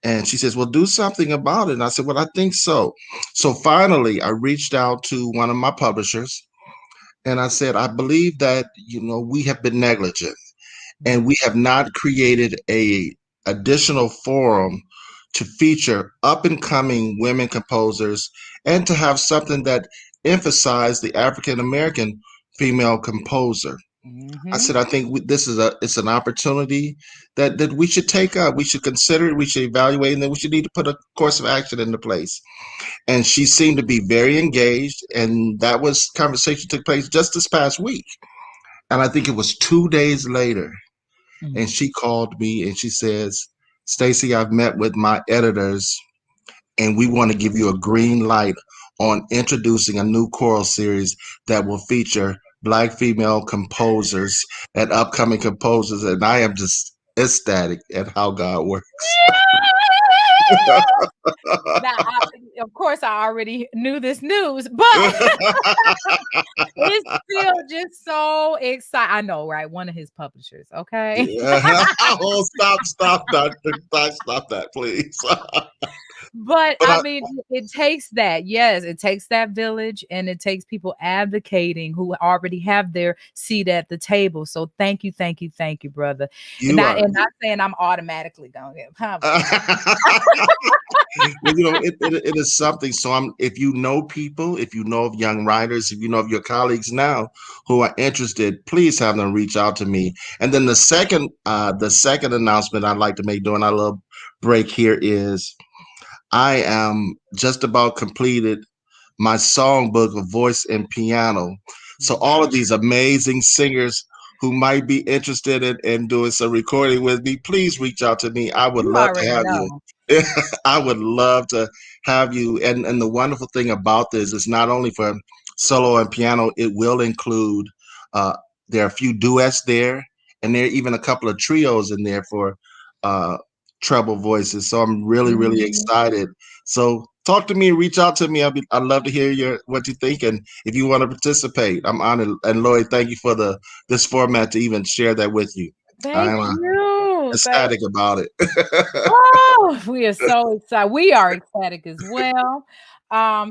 And she says, "Well, do something about it." And I said, "Well, I think so." So finally, I reached out to one of my publishers, and I said, "I believe that we have been negligent, and we have not created a additional forum to feature up and coming women composers and to have something that emphasized the African American female composer." I said, I think this is it's an opportunity that we should take up. We should consider it. We should evaluate, and then we should need to put a course of action into place. And she seemed to be very engaged, and that was conversation took place just this past week. And I think it was 2 days later, and she called me and she says, "Stacy, I've met with my editors, and we want to give you a green light on introducing a new choral series that will feature Black female composers and upcoming composers." And I am just ecstatic at how God works. Now, of course, I already knew this news, but it's still just so exciting. I know, right? One of his publishers, okay? Yeah. Oh, stop that, please. But But I mean, it takes that. Yes, it takes that village and it takes people advocating who already have their seat at the table. So thank you, brother. And you not, are. and not saying I'm automatically gonna get published. Well, it is something. So if you know people, if you know of young writers, if you know of your colleagues now who are interested, please have them reach out to me. And then the second announcement I'd like to make during our little break here is I am just about completed my songbook of voice and piano. So all of these amazing singers who might be interested in doing some recording with me, please reach out to me. I would You love to already have you. know. I would love to have you. And the wonderful thing about this is not only for solo and piano, it will include, uh, there are a few duets there, and there are even a couple of trios in there for treble voices. So I'm really, really Mhm. excited. So talk to me, reach out to me. I'd love to hear what you think, and if you want to participate, I'm honored. And Lloyd, thank you for this format to even share that with you. Thank I'm you. ecstatic about it. Oh, we are so excited. We are ecstatic as well.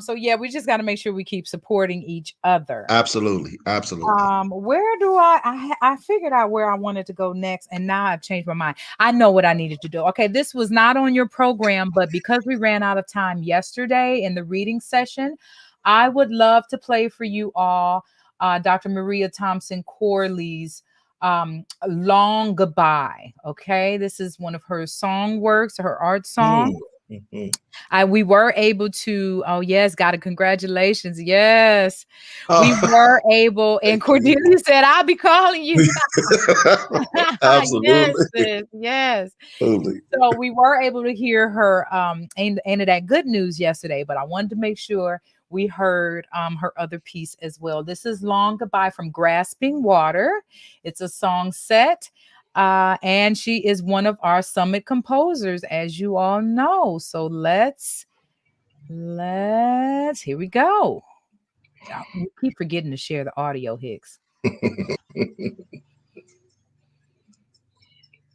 So yeah, we just got to make sure we keep supporting each other. Absolutely, absolutely. Where do I figured out where I wanted to go next, and now I've changed my mind. I know what I needed to do. Okay, this was not on your program, but because we ran out of time yesterday in the reading session, I would love to play for you all Dr. Maria Thompson Corley's Long Goodbye. Okay, this is one of her song works, her art song. Mm-hmm. We were able to, oh yes, got a congratulations. Yes, we Oh, were able, and thank you. Cordelia said, I'll be calling you. Yes, Absolutely, sis, yes. absolutely. So we were able to hear her end of that good news yesterday, but I wanted to make sure we heard her other piece as well. This is Long Goodbye from Grasping Water. It's a song set. And she is one of our summit composers, as you all know. So let's here we go. You keep forgetting to share the audio, Hicks.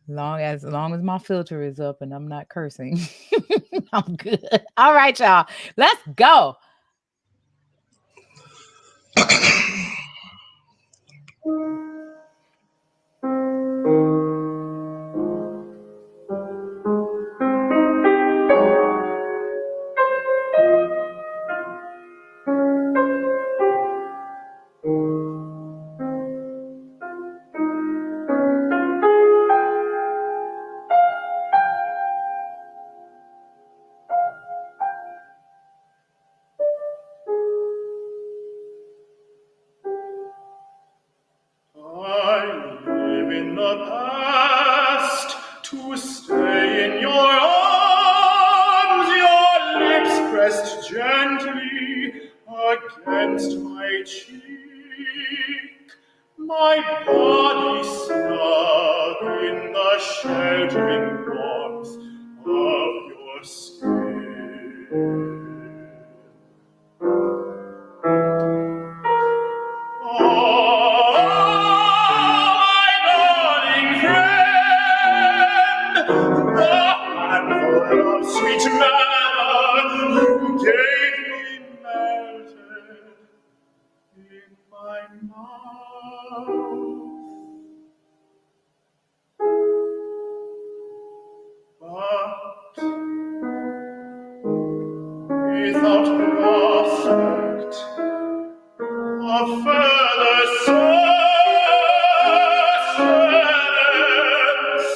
Long as my filter is up and I'm not cursing, I'm good. All right, y'all. Let's go. I live in the past to stay in your arms, your lips pressed gently against my cheek, my body snug in the sheltering warmth of your skin. Sweet manna you gave me melted in my mouth, but without prospect of further sustenance,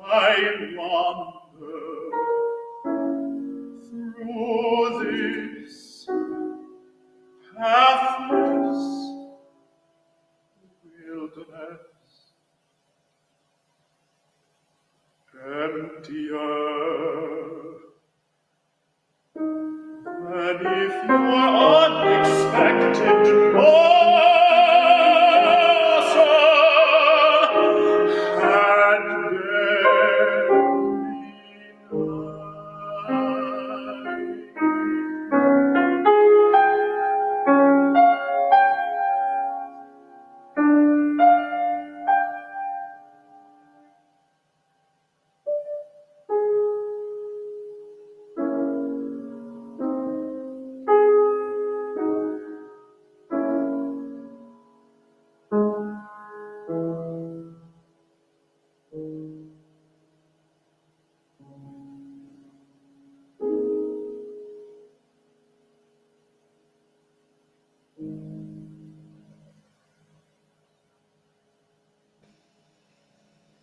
I wander through this pathless wilderness, emptier than if your unexpected morsel had been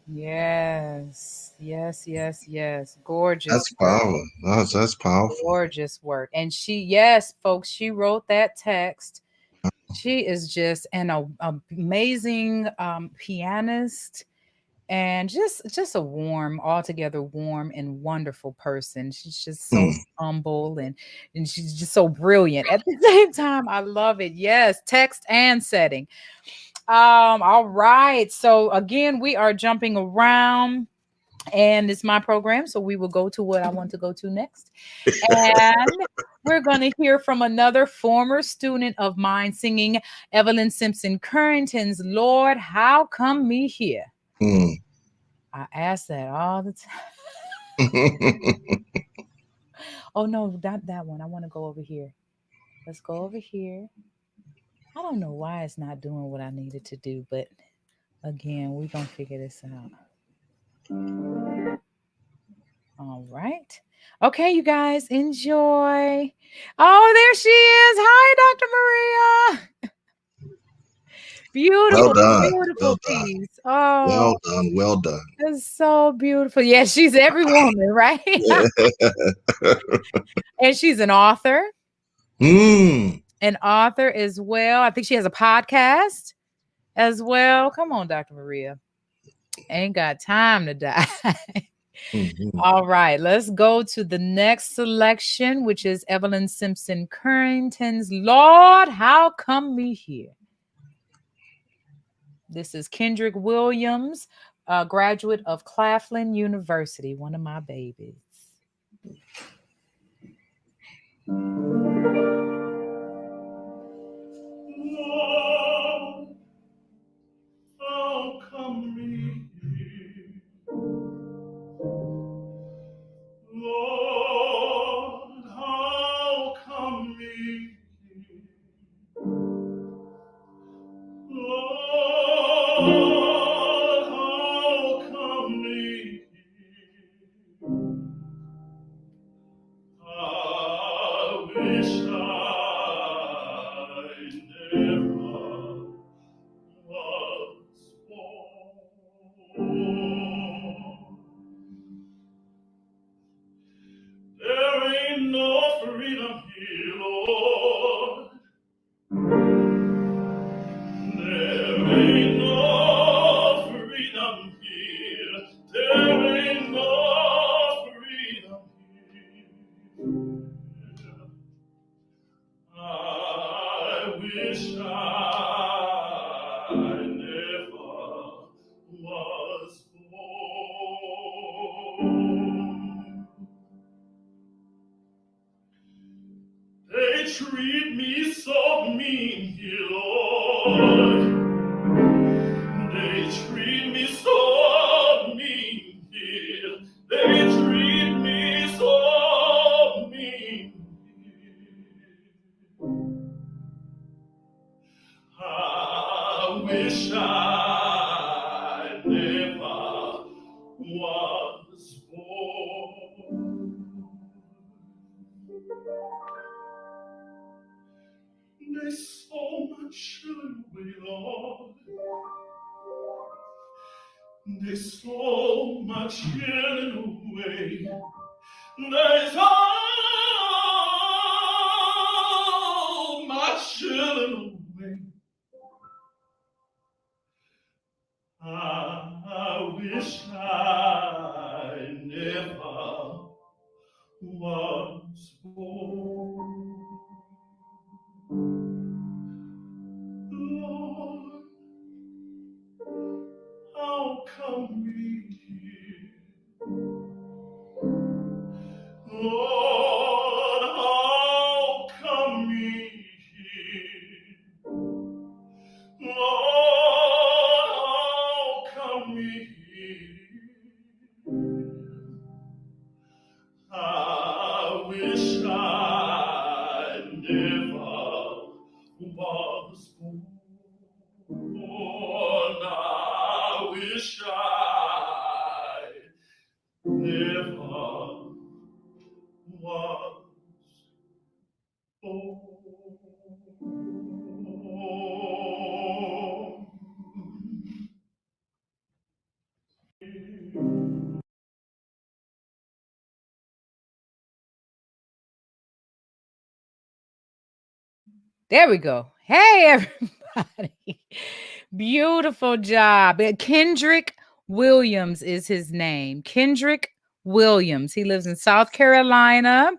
Yes, yes, yes, yes. Gorgeous That's work. powerful. That's powerful. Gorgeous work. And she, yes, folks, she wrote that text. She is just amazing pianist and just a warm, altogether warm and wonderful person. She's just so Hmm. humble and she's just so brilliant. At the same time, I love it. Yes, text and setting. All right. So again, we are jumping around, and it's my program, so we will go to what I want to go to next. And we're going to hear from another former student of mine singing Evelyn Simpson Currington's Lord, How Come Me Here? Mm. I ask that all the time. Oh, no, not that one. I want to go over here. Let's go over here. I don't know why it's not doing what I needed to do, but again, we're going to figure this out. All right. Okay, you guys, enjoy. Oh, there she is. Hi, Dr. Maria. Beautiful, Well done. beautiful Well done. piece. Oh, Well done. Well done. it's so beautiful. Yeah, she's every woman, right? And she's an author. Mm. An author as well. I think she has a podcast as well. Come on, Dr. Maria. Ain't got time to die. Mm-hmm. All right, let's go to the next selection, which is Evelyn Simpson Currington's Lord, How Come Me Here? This is Kendrick Williams, a graduate of Claflin University, one of my babies. Lord, how come me here? Lord, how come me here? Lord, how come me here? I wish I never was born. There ain't no freedom here, Lord. There ain't no freedom here. There ain't no freedom here. I wish I never was born. They treat me so mean here, Lord. They treat me so mean here. They treat me so mean here. I wish I never was born. There's so much away, Lord. There's so much hidden away. There's so much hidden away. I wish I never was born. Lord, how come me here? Lord, how come me here? Lord, how come me here? I wish I never was born. I wish I never was born. There we go. Hey, everybody. Beautiful job. Kendrick Williams is his name. Kendrick Williams. He lives in South Carolina.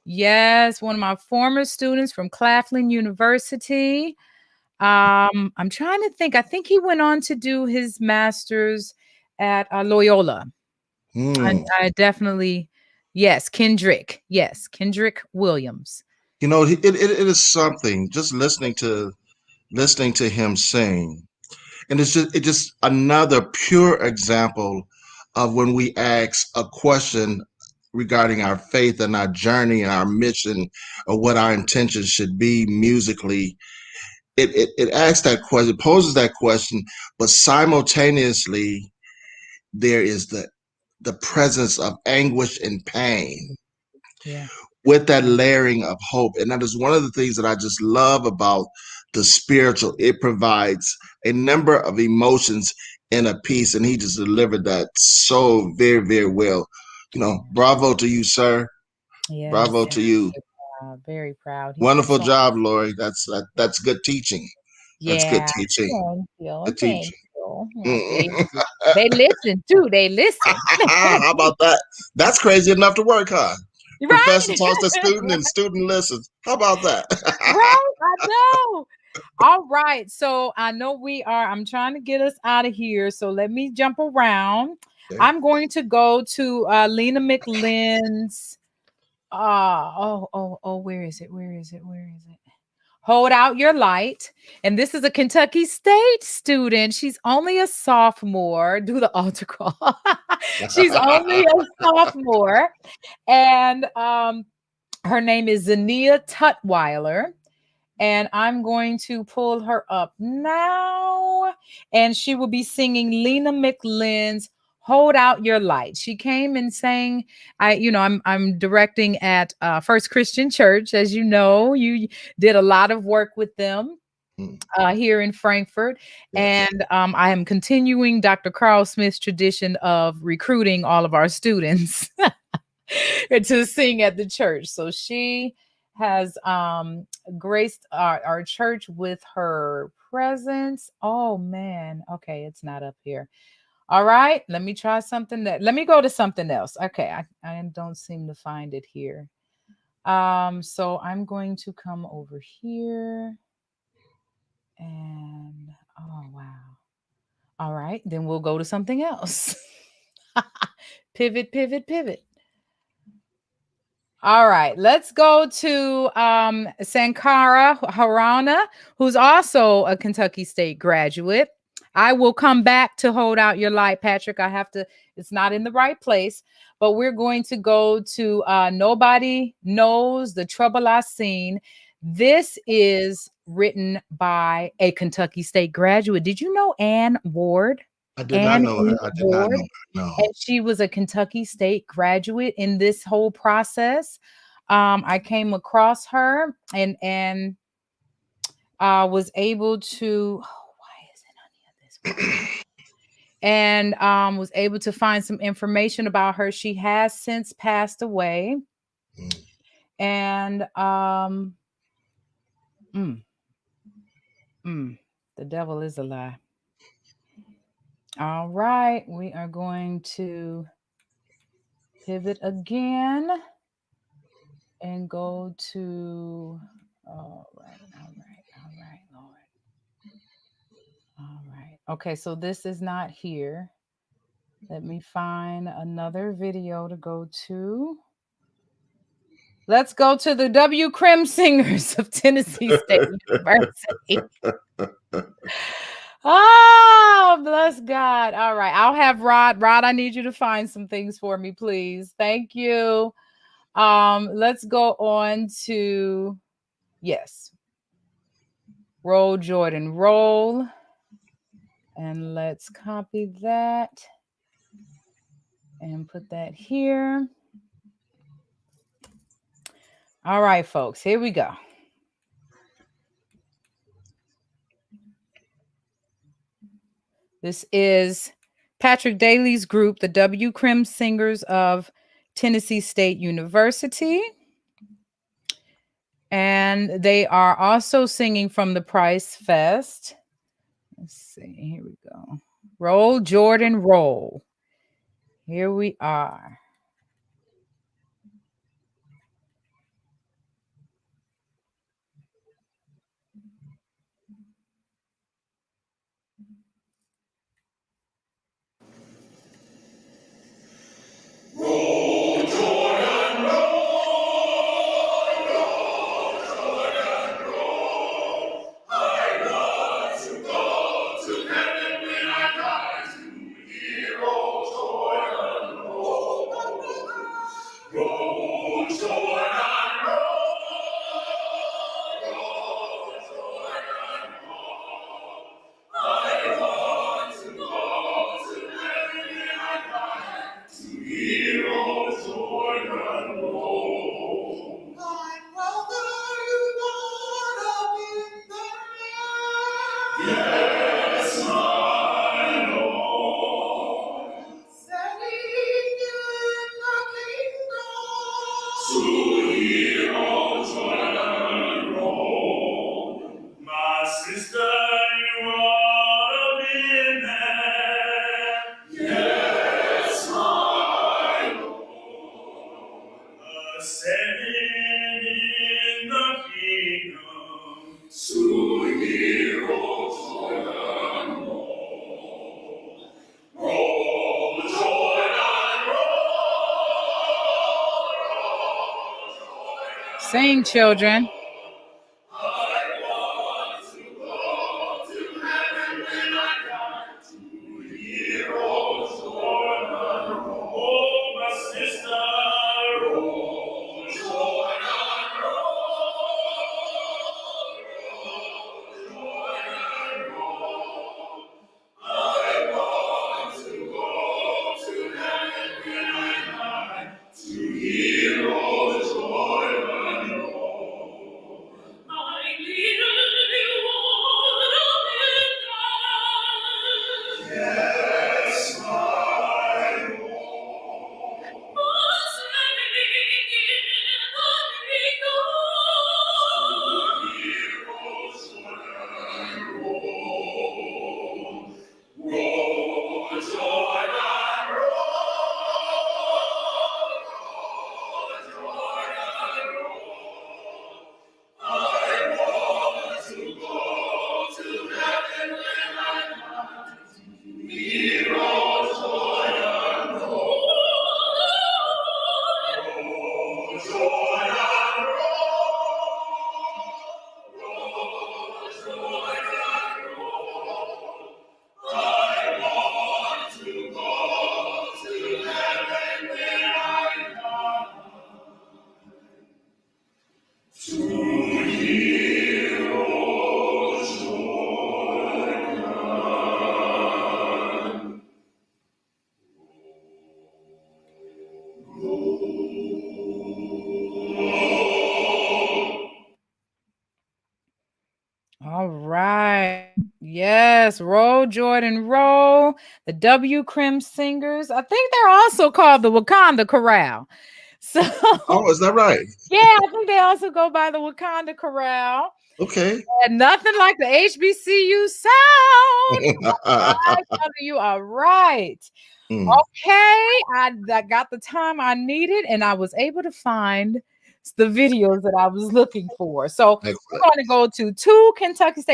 Yes, one of my former students from Claflin University. I'm trying to think. I think he went on to do his master's at Loyola. Hmm. I definitely, yes, Kendrick. Yes, Kendrick Williams. You know, it is something just listening to him sing. And it's just another pure example of when we ask a question regarding our faith and our journey and our mission or what our intentions should be musically. It asks that question, poses that question, but simultaneously there is the presence of anguish and pain Yeah. with that layering of hope. And that is one of the things that I just love about the spiritual. It provides a number of emotions in a piece, and he just delivered that so very, very well. You know, bravo to you, sir. Yes. Bravo to you. Very proud. He's a Wonderful song. job, Lori. That's good teaching. That's good Yeah. teaching. Thank you. Good Thank teaching. you. Oh, Mm. baby. They listen too. They listen. How about that? That's crazy enough to work, huh? Professor Right. talks to student and student listens. How about that? Right. I know. All right. So I know I'm trying to get us out of here. So let me jump around. Okay. I'm going to go to Lena McLean's. Where is it? Where is it? Where is it? Hold Out Your Light. And this is a Kentucky State student. She's only a sophomore. Do the altar call. She's only a sophomore. And her name is Zania Tutwiler. And I'm going to pull her up now. And she will be singing Lena McLean's Hold Out Your Light. She came and sang. I'm directing at First Christian Church. As you know, you did a lot of work with them Mm, here in Frankfurt. yes. And I am continuing Dr. Carl Smith's tradition of recruiting all of our students to sing at the church. So she has graced our church with her presence. Oh man. Okay, it's not up here. All right, let me try something let me go to something else. Okay, I don't seem to find it here. So I'm going to come over here and oh wow. All right, then we'll go to something else. Pivot, pivot, pivot. All right, let's go to Sankara Harana, who's also a Kentucky State graduate. I will come back to Hold Out Your Light, Patrick. It's not in the right place, but we're going to go to Nobody Knows the Trouble I Seen. This is written by a Kentucky State graduate. Did you know Ann Ward? I did not Ann know E. her. I did not know Ward? her. No. And she was a Kentucky State graduate in this whole process. I came across her and was able to. Oh, why is it on here this way? And was able to find some information about her. She has since passed away, Mm. and mm, the devil is a lie. All right, we are going to pivot again and go to all right, Lord. All right. Okay, so this is not here. Let me find another video to go to. Let's go to the W. Crim Singers of Tennessee State University. Oh, bless God. All right. I'll have Rod. Rod, I need you to find some things for me, please. Thank you. Let's go on to yes. Roll, Jordan, roll. And let's copy that and put that here. All right, folks, here we go. This is Patrick Daly's group, the W. Crim Singers of Tennessee State University. And they are also singing from the Price Fest. Let's see, here we go. Roll, Jordan, roll. Here we are. Sing, children. All right. Yes, roll, Jordan, roll. The W. Crim Singers. I think they're also called the Wakanda Chorale. So, Oh, is that right? yeah, I think they also go by the Wakanda Chorale. Okay. And nothing like the HBCU sound. I tell you are right. Okay, I got the time I needed, and I was able to find the videos that I was looking for. So we're going to go to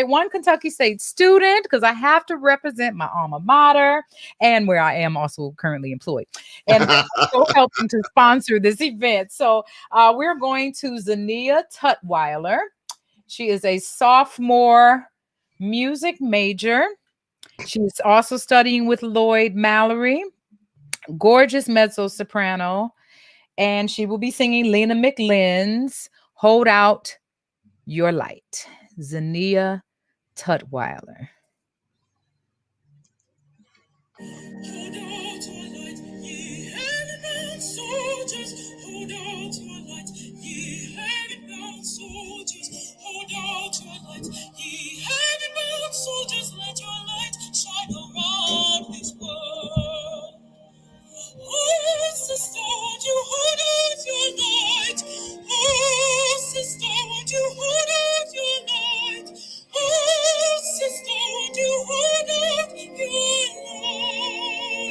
one Kentucky State student, because I have to represent my alma mater and where I am also currently employed, and also helping to sponsor this event. So we're going to Zania Tutwiler. She is a sophomore music major. She's also studying with Lloyd Mallory, gorgeous mezzo soprano, and she will be singing Lena McLean's Hold Out Your Light. Zania Tutwiler. Hold out your light, ye heaven-bound soldiers. Hold out your light, ye heaven-bound soldiers. Hold out your light, ye heaven-bound soldiers. Let your light shine around this world. Oh, sister, won't you hold out your light? Oh, sister, won't you hold out your light? Oh, sister, won't you hold out your light?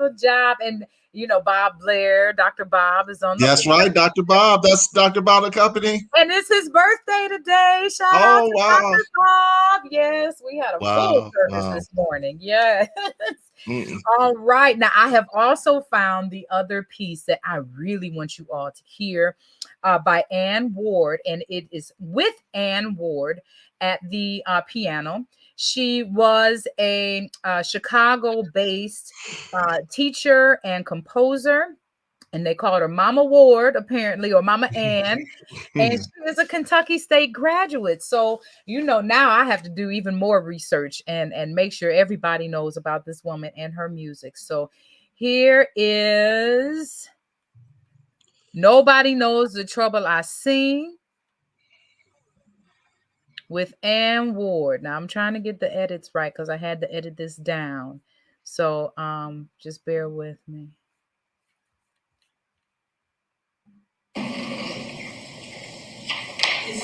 wonderful job. And you know, Bob Blair, Dr. Bob is on the That's right, Dr. Bob. That's Dr. Bob and Company. and it's his birthday today. Shout out Oh, to wow. Dr. Bob. Yes, we had a full Wow. service Wow. this morning. Yes. Mm-mm. All right. Now, I have also found the other piece that I really want you all to hear by Ann Ward, and it is with Ann Ward at the piano. She was a Chicago-based teacher and composer, and they called her Mama Ward, apparently, or Mama Ann. And she is a Kentucky State graduate. So, you know, now I have to do even more research and make sure everybody knows about this woman and her music. So here is Nobody Knows the Trouble I Seen with Ann Ward. Now I'm trying to get the edits right because I had to edit this down. So just bear with me. It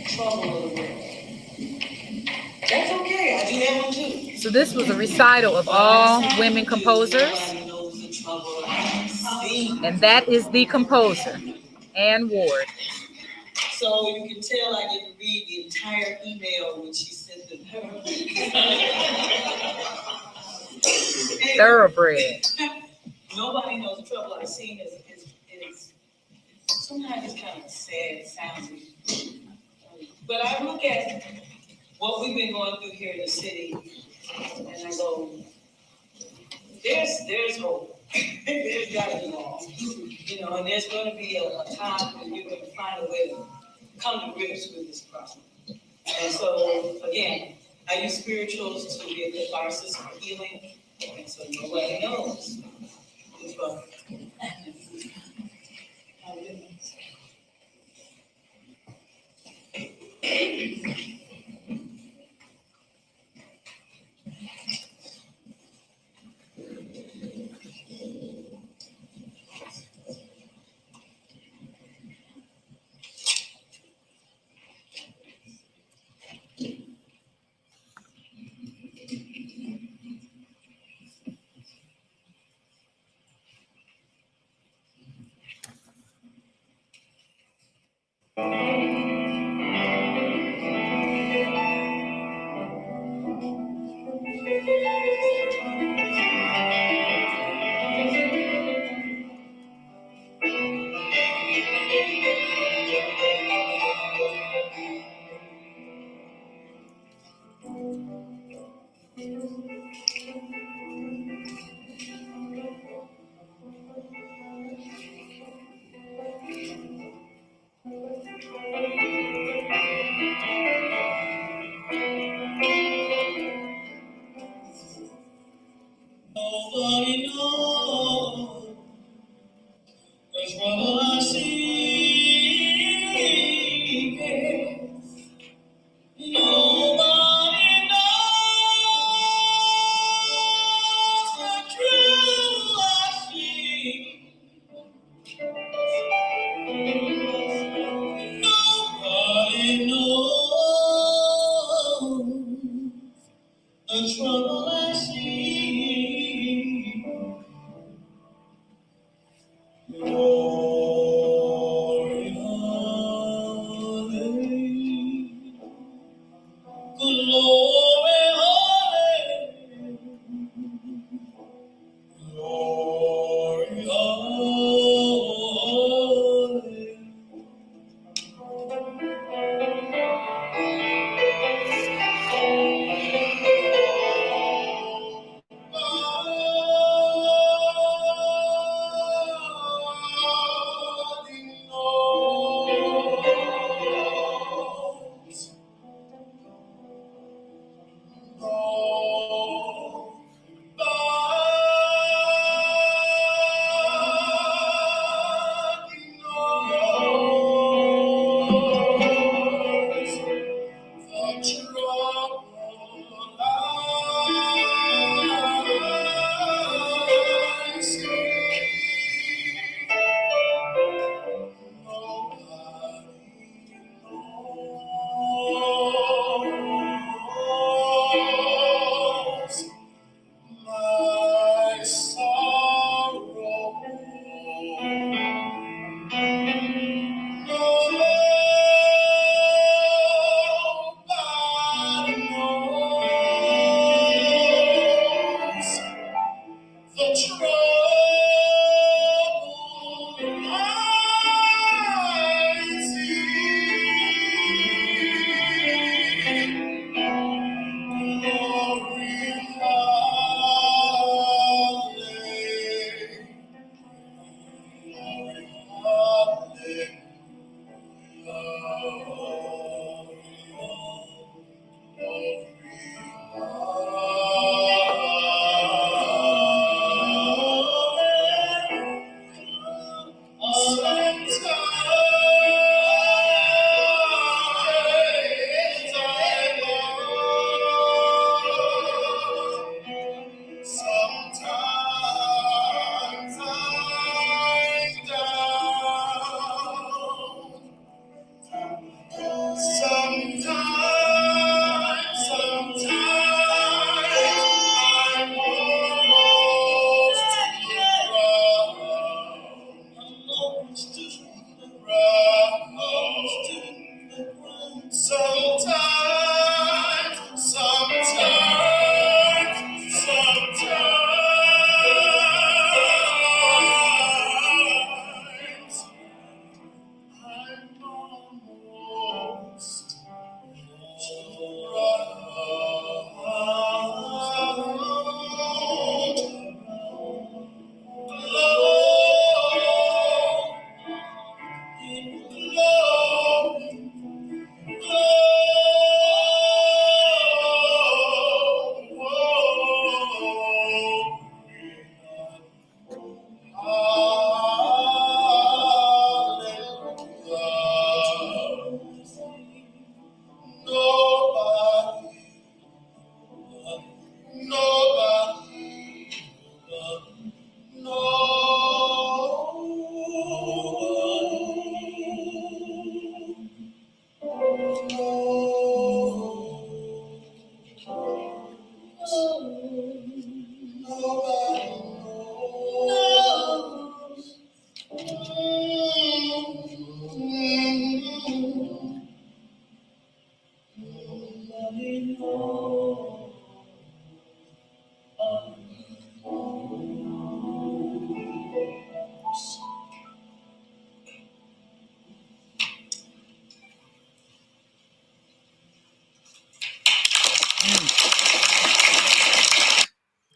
says trouble of the world. That's okay. I do that one too. So this was a recital of all women composers. And that is the composer, Ann Ward. So you can tell I didn't read the entire email when she sent it. Thoroughbred. Nobody Knows the Trouble I've Seen is sometimes it's kind of sad sounding. But I look at what we've been going through here in the city, and I go, there's hope. There's got to be hope. You know, and there's going to be a time when you're going to find a way to come to grips with this problem. And so, again, I use spirituals to be a catharsis for healing, and so nobody knows the trouble.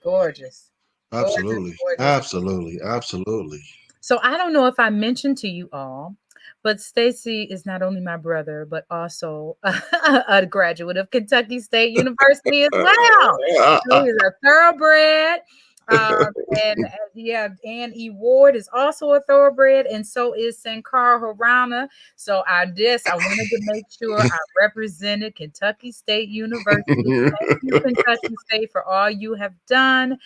Gorgeous. Absolutely. Gorgeous. Absolutely. Absolutely. So I don't know if I mentioned to you all, but Stacy is not only my brother, but also a graduate of Kentucky State University as well. So he's a thoroughbred. And yeah, Ann E. Ward is also a thoroughbred, and so is Sankara Harana. So I wanted to make sure I represented Kentucky State University. Thank you, Kentucky State, for all you have done.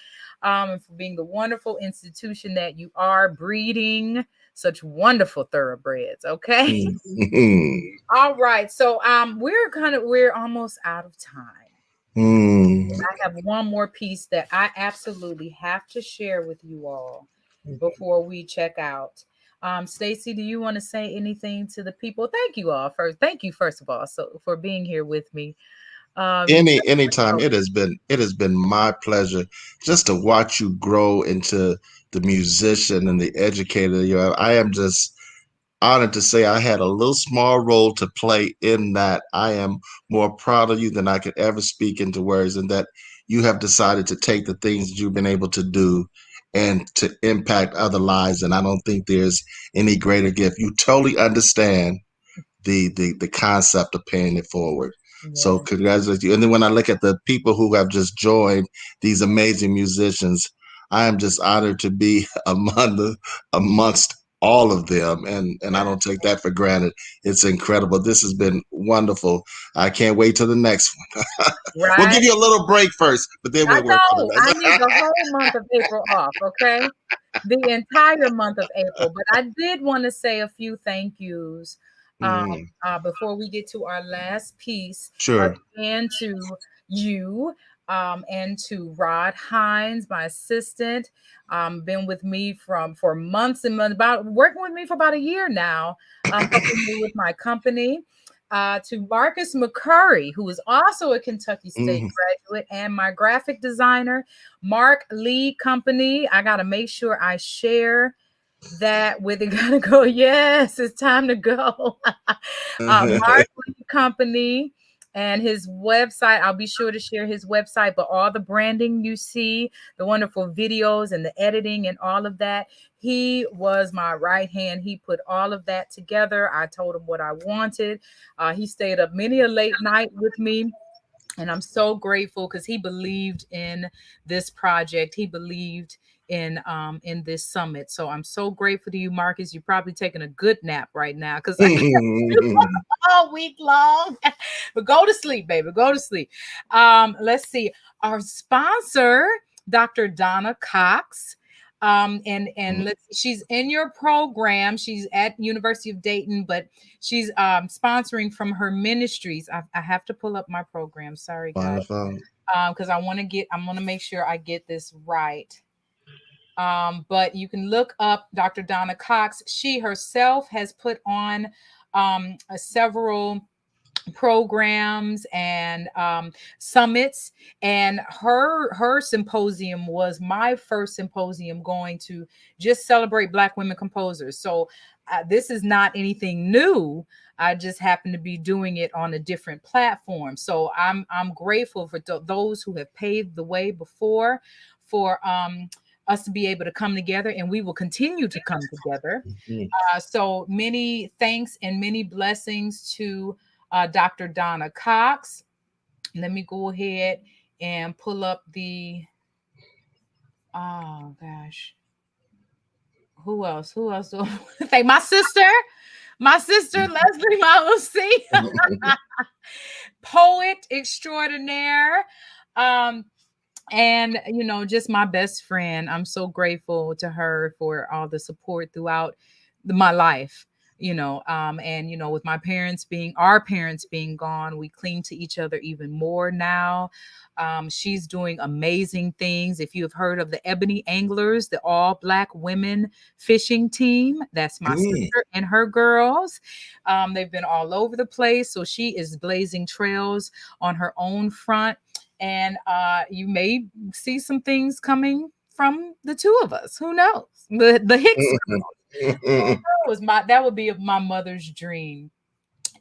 And for being the wonderful institution that you are, breeding such wonderful thoroughbreds. Okay. All right. So we're almost out of time. I have one more piece that I absolutely have to share with you all before we check out. Stacy, do you want to say anything to the people? Thank you all first. Thank you first of all for being here with me. Anytime. It has been my pleasure just to watch you grow into the musician and the educator you are. I am just honored to say I had a little small role to play in that. I am more proud of you than I could ever speak into words, and that you have decided to take the things that you've been able to do and to impact other lives. And I don't think there's any greater gift. You totally understand the concept of paying it forward. So congratulations you. And then when I look at the people who have just joined, these amazing musicians, I am just honored to be amongst all of them, and I don't take that for granted. It's incredible. This has been wonderful. I can't wait till the next one. Right. We'll give you a little break first, but then we'll work on I need the whole month of April off, okay? The entire month of April. But I did want to say a few thank yous before we get to our last piece. Sure. And to you and to Rod Hines, my assistant, been with me for months and months, working with me for about a year now, helping me with my company. To Marcus McCurry, who is also a Kentucky State graduate, and my graphic designer, Mark Lee Company. I got to make sure I share that with it. Gotta go. Yes, it's time to go. Mark Lee Company and his website. I'll be sure to share his website, but all the branding you see, the wonderful videos and the editing and all of that, he was my right hand. He put all of that together. I told him what I wanted. He stayed up many a late night with me. And I'm so grateful because he believed in this project. He believed in this summit. So I'm so grateful to you, Marcus. You're probably taking a good nap right now because I can't all week long. But go to sleep, baby. Go to sleep. Let's see. Our sponsor, Dr. Donna Cox. She's in your program. She's at University of Dayton, but she's sponsoring from her ministries. I have to pull up my program. Sorry, guys, because I want to make sure I get this right. But you can look up Dr. Donna Cox. She herself has put on several programs and summits, and her symposium was my first symposium going to just celebrate Black women composers. So this is not anything new. I just happen to be doing it on a different platform. So I'm grateful for those who have paved the way before for us to be able to come together, and we will continue to come together. So many thanks and many blessings to Dr. Donna Cox. Let me go ahead and pull up oh gosh. Who else? Thank my sister, Leslie Mausi, poet extraordinaire. And, just my best friend. I'm so grateful to her for all the support throughout my life. With our parents being gone, we cling to each other even more now. She's doing amazing things. If you have heard of the Ebony Anglers, the all Black women fishing team, that's my sister and her girls. They've been all over the place. So she is blazing trails on her own front. And you may see some things coming from the two of us. Who knows? The Hicks girls. That would be my mother's dream.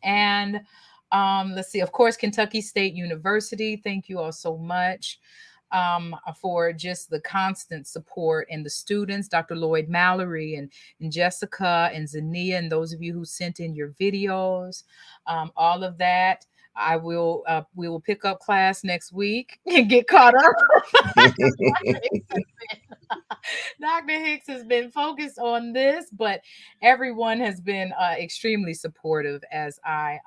And Let's see, of course, Kentucky State University. Thank you all so much for just the constant support, and the students, Dr. Lloyd Mallory and Jessica and Zania, and those of you who sent in your videos, all of that. We will pick up class next week and get caught up. Dr. Hicks has been focused on this, but everyone has been extremely supportive as I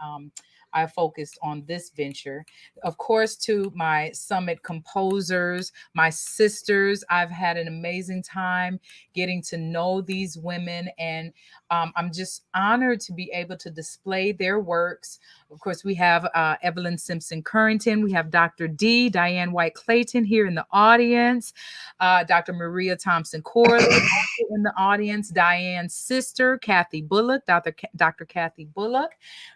focused on this venture. Of course, to my summit composers, my sisters, I've had an amazing time getting to know these women, and I'm just honored to be able to display their works. Of course, we have Evelyn Simpson Currington, we have Dr. D, Diane White Clayton here in the audience, Dr. Maria Thompson Corley in the audience, Diane's sister, Kathy Bullock, Dr. Kathy Bullock,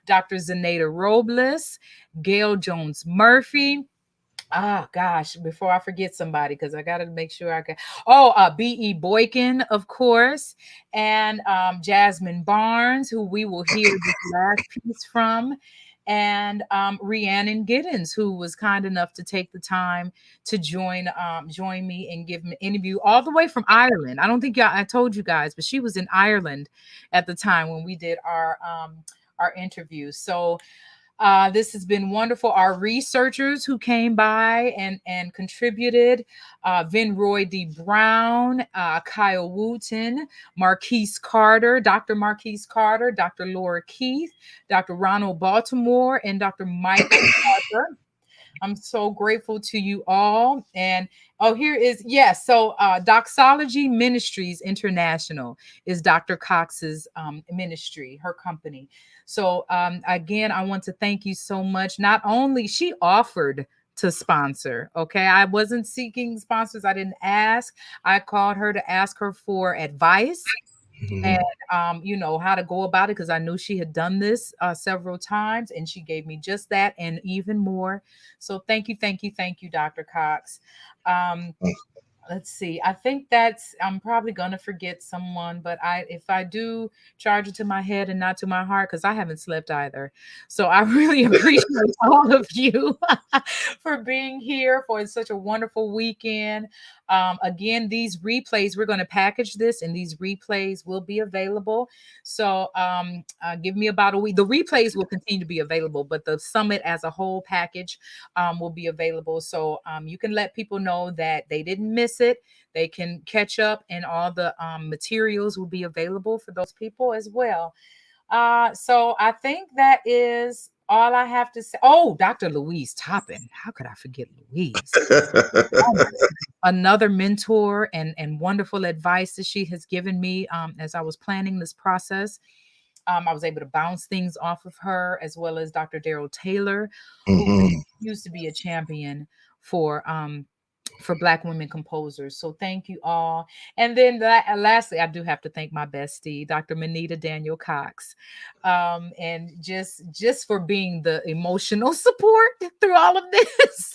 Dr. Zenaida Robles, Gail Jones Murphy. Ah, gosh, before I forget somebody, because I got to make sure I can. Oh, B.E. Boykin, of course, and Jasmine Barnes, who we will hear this last piece from, and Rhiannon Giddens, who was kind enough to take the time to join me and give me an interview all the way from Ireland. I don't think I told you guys, but she was in Ireland at the time when we did our interview. So this has been wonderful. Our researchers who came by and contributed, Vinroy D. Brown, Kyle Wooten, Marquise Carter, Dr. Marquise Carter, Dr. Laura Keith, Dr. Ronald Baltimore, and Dr. Michael Carter. I'm so grateful to you all. And oh, here is, yes. So Doxology Ministries International is Dr. Cox's ministry, her company. So again, I want to thank you so much. Not only she offered to sponsor, okay, I wasn't seeking sponsors. I didn't ask. I called her to ask her for advice and how to go about it, because I knew she had done this several times, and she gave me just that and even more. So thank you, thank you, thank you, Dr. Cox. um, let's see, I think I'm probably gonna forget someone, but if I do, charge it to my head and not to my heart, because I haven't slept either. So I really appreciate all of you for being here for such a wonderful weekend. Again, these replays, we're going to package this, and these replays will be available. So give me about a week. The replays will continue to be available, but the summit as a whole package will be available. So you can let people know that they didn't miss it. They can catch up, and all the materials will be available for those people as well. So I think that is all I have to say. Oh, Dr. Louise Toppin. How could I forget Louise? Oh my goodness. Another mentor and wonderful advice that she has given me as I was planning this process. I was able to bounce things off of her, as well as Dr. Daryl Taylor, who used to be a champion for Black women composers. So thank you all. And then lastly, I do have to thank my bestie, Dr. Manita Daniel Cox, and just for being the emotional support through all of this.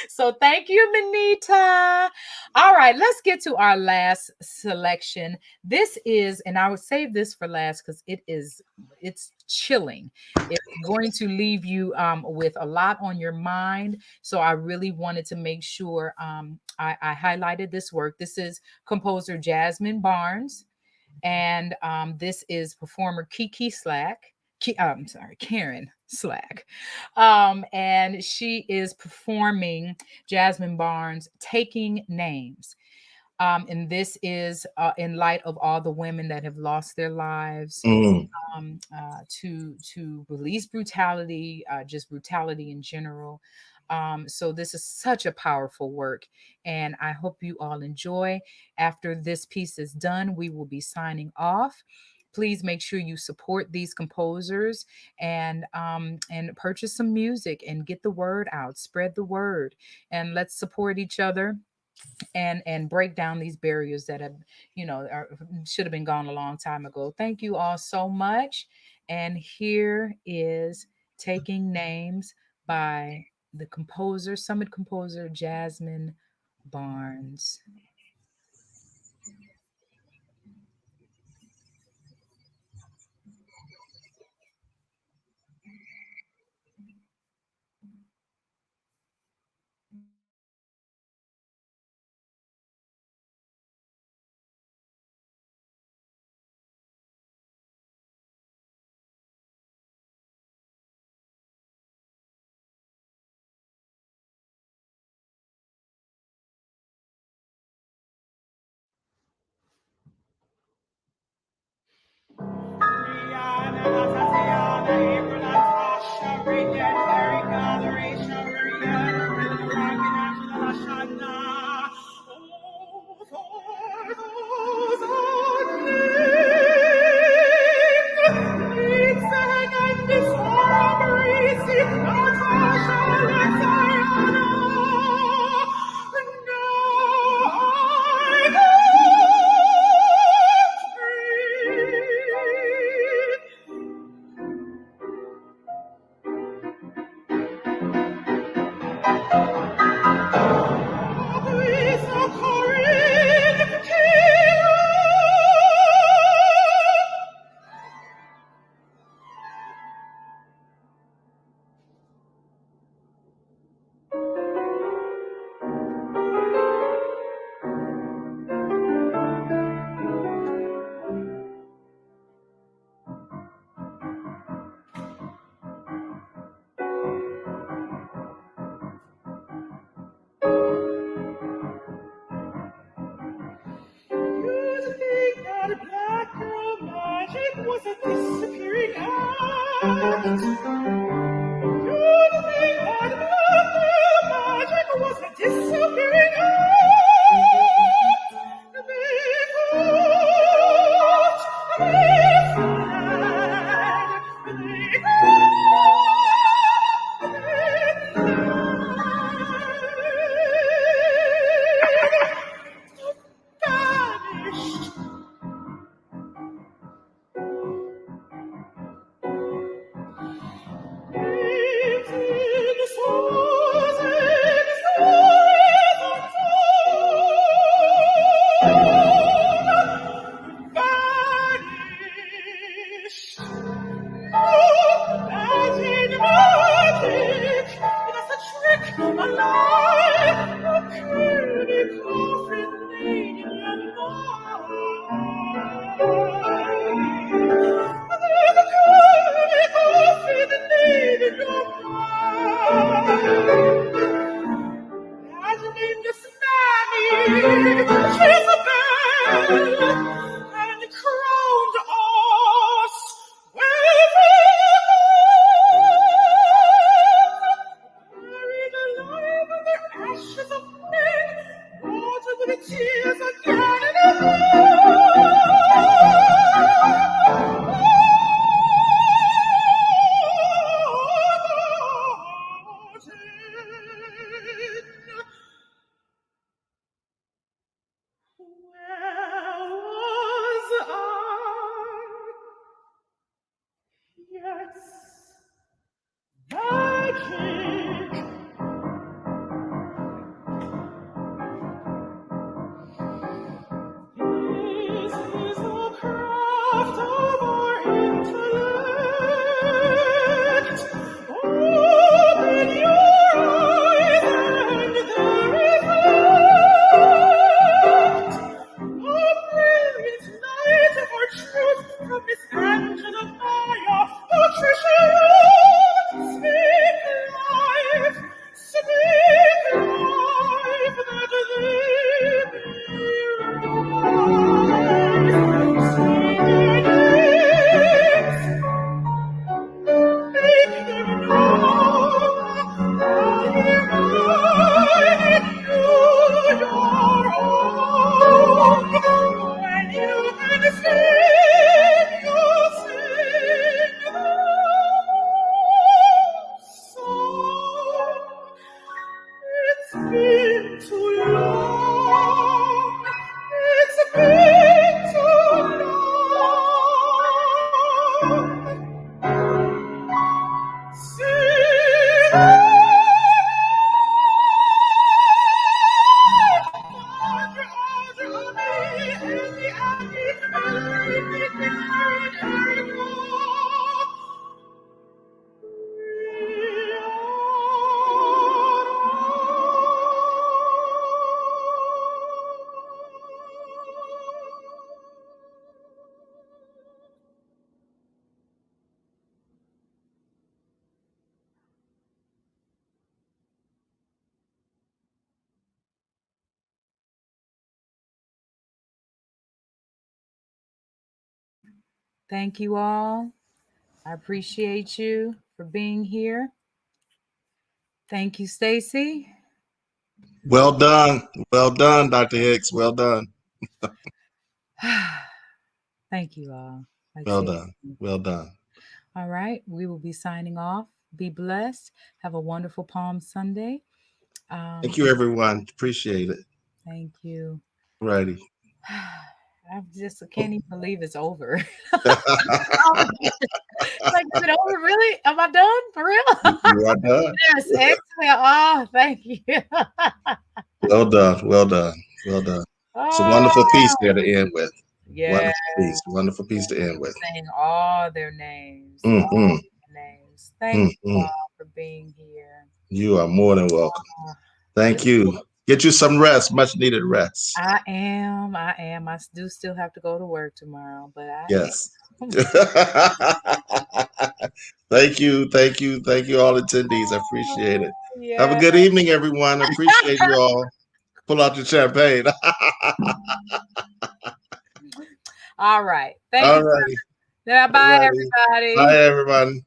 So thank you, Manita. All right, let's get to our last selection. This is, and I would save this for last because it's chilling. It's going to leave you with a lot on your mind. So I really wanted to make sure I highlighted this work. This is composer Jasmine Barnes, and this is performer Kiki Slack. I'm sorry, Karen Slack. And she is performing Jasmine Barnes' Taking Names. And this is in light of all the women that have lost their lives to police brutality, just brutality in general. So this is such a powerful work, and I hope you all enjoy. After this piece is done, we will be signing off. Please make sure you support these composers and purchase some music and get the word out, spread the word, and let's support each other and break down these barriers that have should have been gone a long time ago. Thank you all so much. And here is Taking Names by the summit composer Jasmine Barnes. Thank you all. I appreciate you for being here. Thank you, Stacy. Well done. Well done, Dr. Hicks. Well done. Thank you all. Like Well say, done. Well done. all right, we will be signing off. Be blessed. Have a wonderful Palm Sunday. Thank you, everyone. Appreciate it. Thank you. Righty. I just can't even believe it's over. Oh, like, is it over? Really? Am I done for real? You are done. Yes, exhale. Oh, thank you. Well done. Well done. Well done. It's a Oh, wonderful piece there to end with. yeah. Wonderful piece. Wonderful piece to end with. Saying all their names. Mm-hmm. All their names. Thank you Mm-hmm. all for being here. You are more than welcome. Oh, Thank you. Get you some rest, much needed rest. I am. I am. I do still have to go to work tomorrow, but I Yes. am. Thank you. Thank you. Thank you, all attendees. I appreciate it. Have a Yeah. good evening, everyone. I appreciate you all. Pull out your champagne. All right. Thank All you. righty. Bye, Alrighty. everybody. Bye, everyone.